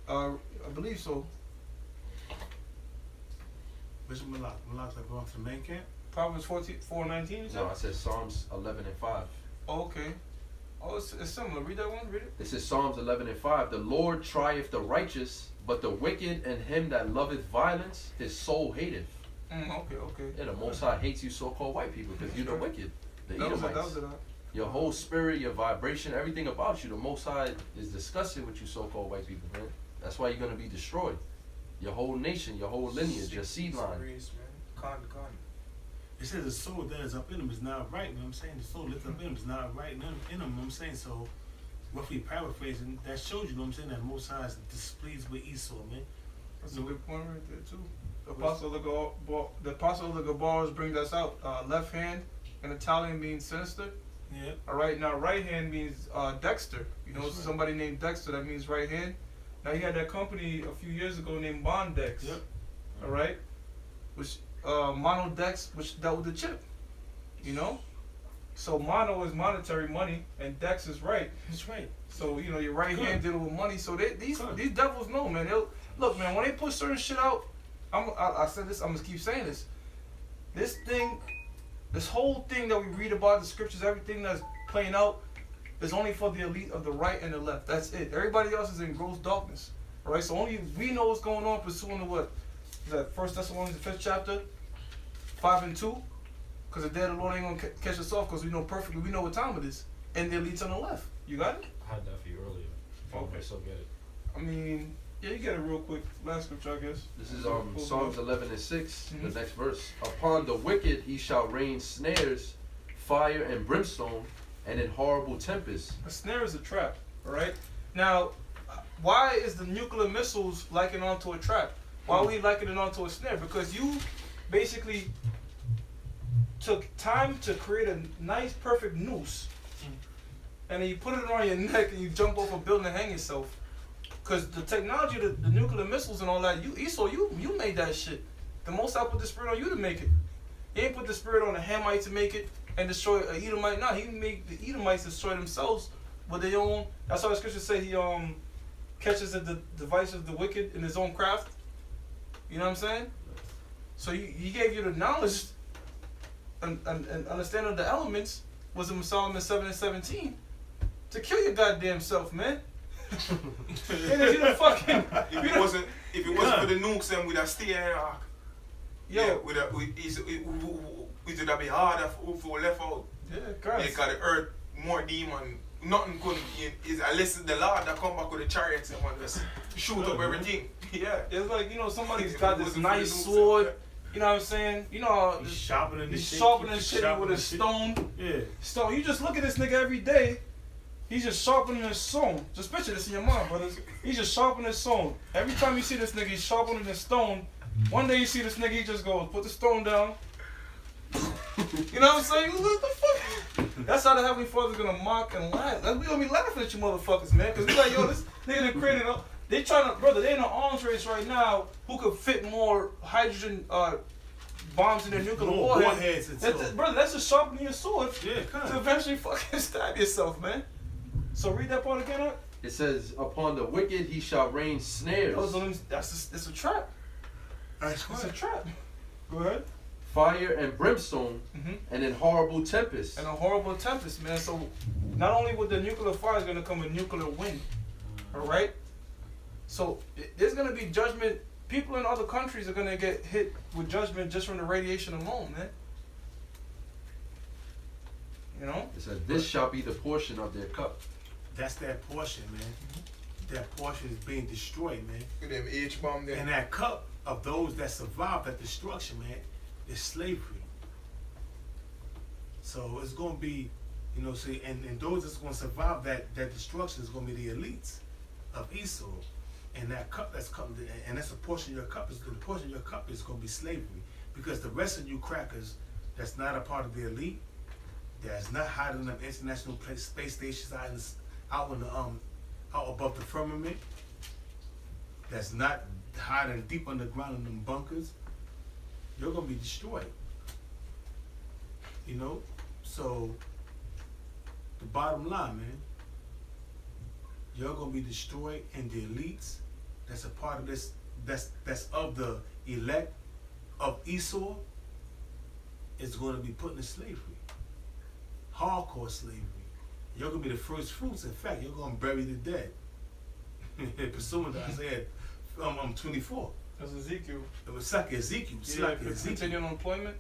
I believe so. Bishop Malak. Malak's like going to the main camp? Proverbs 4:19. No, I said Psalms 11:5. Oh, okay. Oh, it's similar. Read that one. Read it. This is Psalms 11:5. The Lord trieth the righteous, but the wicked and him that loveth violence, his soul hateth. Okay. Yeah, the Most High hates you so-called white people because you're the wicked. The Edomites. Your whole spirit, your vibration, everything about you, the Most High is disgusted with you so-called white people, man. That's why you're going to be destroyed. Your whole nation, your whole lineage, your seed line. Con. It says the soul that is up in him is not right. You know what I'm saying? The soul that's up in him is not right in him. You know what I'm saying? So, roughly paraphrasing, that shows you, know what I'm saying, that Most High is displeased with Esau, man. That's a good point right there, too. The Apostle of the Gabaras brings us out. Left hand in Italian means sinister. Yeah. All right, now right hand means Dexter. You know, somebody named Dexter, that means right hand. Now, he had that company a few years ago named Bondex. Yep. All right? Which Mono Dex, which dealt with the chip. You know, so mono is monetary money, and Dex is right. That's right. So you know your right Good. hand dealing with money. So these Good. devils know, man. Look, man, when they put certain shit out, I said this. I'm gonna keep saying this. This whole thing that we read about the scriptures, everything that's playing out, is only for the elite of the right and the left. That's it. Everybody else is in gross darkness, right? So only we know what's going on, pursuing the what? Is that 1 Thessalonians, the 5th chapter, 5 and 2? Because the day of the Lord ain't gonna catch us off, because we know perfectly. We know what time it is, and the elites on the left. You got it? I had that for you earlier. Okay. I still get it. I mean, yeah, you get it real quick. Last scripture, I guess. This is Psalms 11 and 6, Mhm. the next verse. Upon the wicked he shall rain snares, fire and brimstone, and in horrible tempests. A snare is a trap, all right? Now, why is the nuclear missiles likened onto a trap? Why are we likening it onto a snare? Because you basically took time to create a nice, perfect noose, and then you put it on your neck and you jump off a building and hang yourself. Because the technology, the nuclear missiles and all that, you made that shit. The Most High put the spirit on you to make it. He ain't put the spirit on a Hamite to make it and destroy a Edomite. No, he made the Edomites destroy themselves with their own. That's why the scriptures say he catches the devices of the wicked in his own craft. You know what I'm saying? So he gave you the knowledge and understanding of the elements, was in Solomon 7 and 17, to kill your goddamn self, man. You done fucking, If it wasn't for the nukes and with a stay in Iraq, yo, yeah, it would have been harder for left out. yeah, Because guys. the earth more demon, nothing could is unless the Lord that come back with the chariots and want to shoot up everything. Yeah. It's like, you know, somebody's If got it this wasn't for the nice nukes, sword. You know what I'm saying? You know, He's sharpening the he's shit. sharpening He's shit with sharpening a shit. stone. Yeah. Stone. You just look at this nigga every day. He's just sharpening his stone. Just picture this in your mind, brothers. He's just sharpening his stone. Every time you see this nigga, he's sharpening his stone. One day you see this nigga, he just goes, put the stone down. You know what I'm saying? What the fuck? That's how the Heavenly Father's gonna mock and laugh. We gonna be laughing at you motherfuckers, man. Cause we like, yo, this nigga done created a, they trying to, brother, they in an arms race right now. Who could fit more hydrogen bombs in their nuclear More warhead? warheads and That's, so- brother, that's just sharpening your sword Yeah, to kind of. eventually fucking stab yourself, man. So read that part again, huh? It says, upon the wicked he shall rain snares, It's a trap. That's It's a right. trap. Go ahead. fire and brimstone, Mm-hmm. and in horrible tempests. And a horrible tempest, man. So not only with the nuclear fire is gonna come a nuclear wind, all right? So there's gonna be judgment. People in other countries are gonna get hit with judgment just from the radiation alone, man. You know? It says, this shall be the portion of their cup. That's that portion, man. That portion is being destroyed, man. With them H-bomb there. And that cup of those that survived that destruction, man, is slavery. So it's gonna be, you know, see, and those that's gonna survive that destruction is gonna be the elites of Esau. And that cup that's coming, and that's a portion of your cup, is the portion of your cup is gonna be slavery. Because the rest of you crackers that's not a part of the elite, that's not hiding in them international space stations out above the firmament, that's not hiding deep underground in them bunkers, you're gonna be destroyed. You know? So the bottom line, man, you're gonna be destroyed, and the elites that's a part of this, that's of the elect of Esau, is gonna be put in slavery. Hardcore slavery. You're gonna be the first fruits. In fact, you're gonna bury the dead. Pursuant to Isaiah 24. That's Ezekiel. It was like Ezekiel. It's Yeah, like Ezekiel. continuing employment.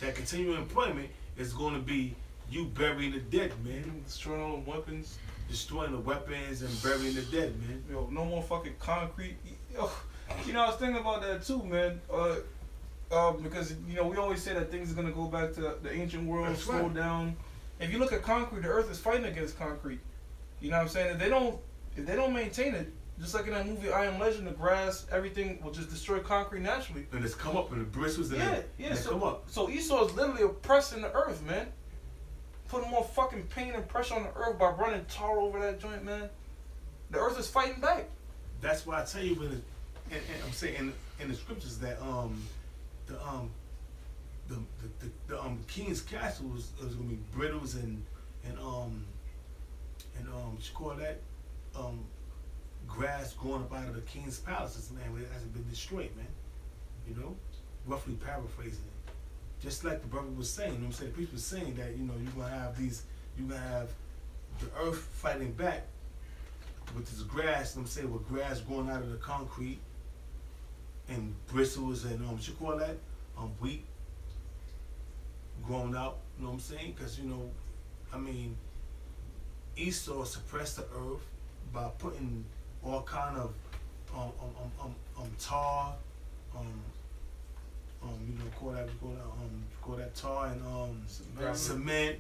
That continuing employment is going to be you burying the dead, man. Destroying all the weapons. Destroying the weapons and burying the dead, man. Yo, no more fucking concrete. Yo, you know, I was thinking about that too, man. Because, you know, we always say that things are going to go back to the ancient world, That's slow right. down. If you look at concrete, the earth is fighting against concrete. You know what I'm saying? If they don't maintain it, just like in that movie I Am Legend, the grass, everything will just destroy concrete naturally. And it's come up and the bristles and Yeah. they come up. So Esau is literally oppressing the earth, man. Putting more fucking pain and pressure on the earth by running tar over that joint, man. The earth is fighting back. That's why I tell you, and I'm saying in the scriptures that the king's castle was gonna be brittles and what you call that, grass growing up out of the king's palaces, man. It hasn't been destroyed, man. You know, roughly paraphrasing it. Just like the brother was saying, you know what I'm saying? The priest was saying that, you know, you're gonna have the earth fighting back with this grass, you know what I'm saying, with grass growing out of the concrete and bristles and what you call that? Wheat growing out, you know what I'm saying? Because, you know, I mean, Esau suppressed the earth by putting all kind of tar, you know, call that tar and cement,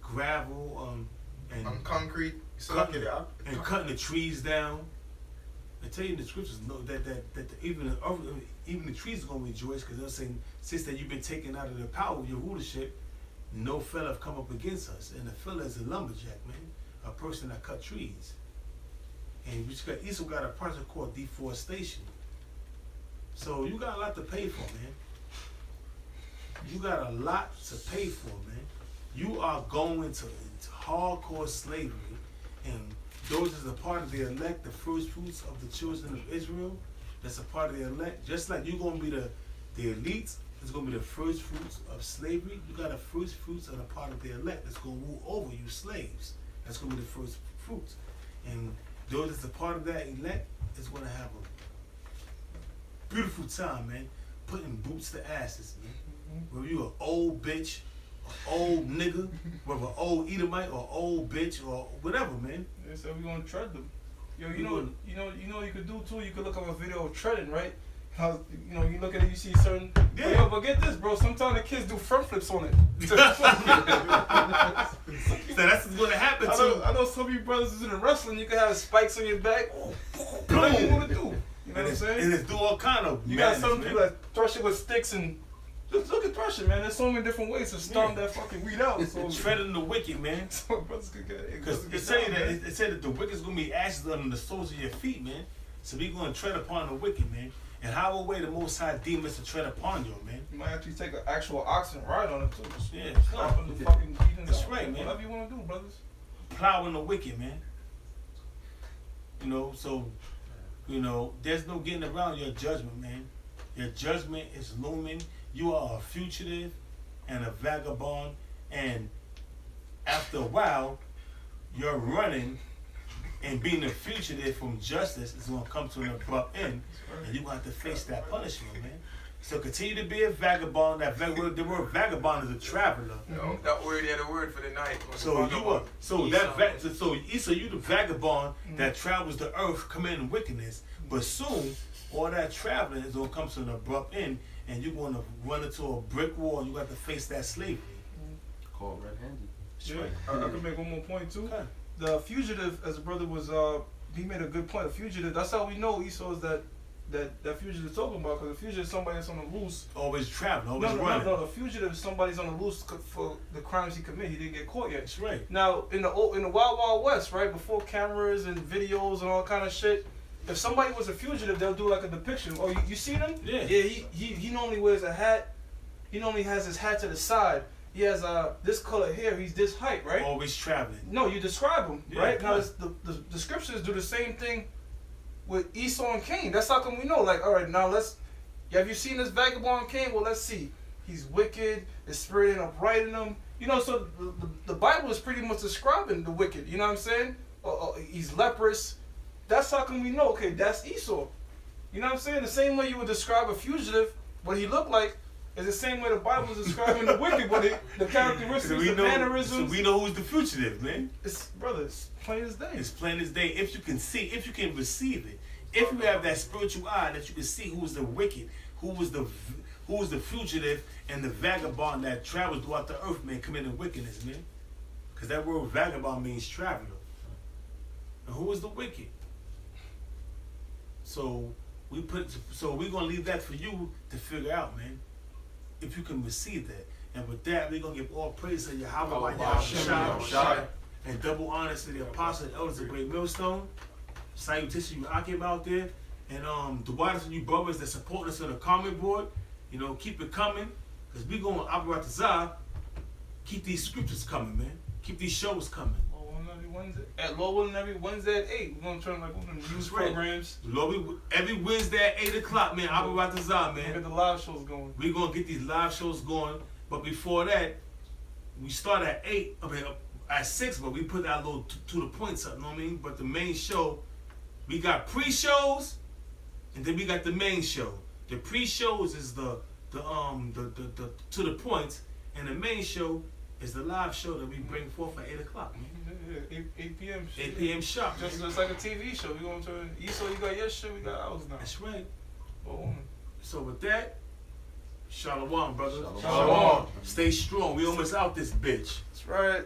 gravel, and concrete. Cutting the trees down. I tell you, the scriptures know that even the trees are gonna rejoice, because they're saying, since that you've been taken out of the power of your rulership, no fella have come up against us. And the fella is a lumberjack, man, a person that cut trees. And Esau got a project called deforestation. So you got a lot to pay for, man. You got a lot to pay for, man. You are going into hardcore slavery, and those is a part of the elect, the first fruits of the children of Israel. That's a part of the elect. Just like you're gonna be the elites, it's gonna be the first fruits of slavery. You got the first fruits of the part of the elect that's gonna rule over you slaves. That's gonna be the first fruits. And those that's a part of that elect is gonna have a beautiful time, man. Putting boots to asses, man. Whether you an old bitch, an old nigga, whether an old Edomite or old bitch or whatever, man. Yeah, so we gonna tread them. Yo, you know you could do too. You could look up a video of treading, right? How, you know, you look at it, you see certain. Yeah. Yo, but get this, bro. Sometimes the kids do front flips on it. So that's what's gonna happen too. I know some of you brothers is in the wrestling. You can have spikes on your back. Whatever you want to do. You know what I'm saying? And it's do all kind of. You got some people that thrush it with sticks and. Just look at threshing, man. There's so many different ways to stomp that fucking weed out. So treading the wicked, man. So brothers could get it. Because it said that the wicked's gonna be ashes under the soles of your feet, man. So we gonna tread upon the wicked, man. And how way the Most High demons to tread upon you, man. You might actually take an actual ox and ride on it too. Yeah, Stomping the fucking beating. That's right, man. Whatever you want to do, brothers. Plowing the wicked, man. You know, so, you know, there's no getting around your judgment, man. Your judgment is looming. You are a fugitive and a vagabond, and after a while, you're running, and being a fugitive from justice is going to come to an abrupt end, and you're going to have to face that punishment, man. So continue to be a vagabond. The word vagabond is a traveler. No, that word, the word for the night. So you are, so Esau, you the vagabond that travels the earth committing wickedness, but soon all that traveling is going to come to an abrupt end, and you're going to run into a brick wall, and you got to face that slavery. Called red-handed. Yeah, I can make one more point too. Okay. The fugitive, as the brother was, he made a good point. A fugitive, that's how we know Esau is that fugitive is talking about, because a fugitive is somebody that's on the loose. Always traveling, always running. No, the fugitive is somebody's on the loose for the crimes he committed. He didn't get caught yet. That's right. Now, in the Wild Wild West, right, before cameras and videos and all kind of shit, if somebody was a fugitive, they'll do like a depiction. Oh, you see them? Yeah. Yeah, he normally wears a hat. He normally has his hat to the side. He has this color hair. He's this height, right? Always traveling. No, you describe him, Yeah, right? Now, the scriptures do the same thing with Esau and Cain. That's how come we know. Like, all right, now have you seen this vagabond Cain? Well, let's see. He's wicked. His spirit ain't upright in him. You know, so the Bible is pretty much describing the wicked. You know what I'm saying? He's leprous. That's how come we know, okay, that's Esau. You know what I'm saying? The same way you would describe a fugitive, what he looked like, is the same way the Bible is describing the wicked, but the characteristics, the mannerisms. So we know who's the fugitive, man. It's plain as day. It's plain as day. If you can see, if you can receive it, if you have that spiritual eye that you can see who is the wicked, who is the fugitive and the vagabond that travels throughout the earth, man, committing wickedness, man. Because that word vagabond means traveler. And who is the wicked? So we're gonna leave that for you to figure out, man. If you can receive that. And with that, we're gonna give all praise to Yahweh and double honors to the apostles and elders of Great Millstone. Salutations you Akim out there. And the waters and you brothers that support us on the comment board, you know, keep it coming. Because we going to Abaratazah, keep these scriptures coming, man. Keep these shows coming. Lord willing, every Wednesday at 8, we're going to turn like one of the news right. programs. Lord, every Wednesday at 8 o'clock, man, Abaratazah, We'll get man. the live shows going. We're going to get these live shows going. But before that, we start at 8, I mean, at 6, but we put that little to the points up, you know what I mean? But the main show, we got pre-shows, and then we got the main show. The pre-shows is the to the points, and the main show is the live show that we bring forth at 8 o'clock, man. Yeah, 8 p.m. 8 p.m. sharp. Just like a TV show. We going to Esau, you got your shit, we got ours now. That's right. Oh, So with that, Shalom, brother. Shalom. Shalom. Stay strong. We almost out this bitch. that's right.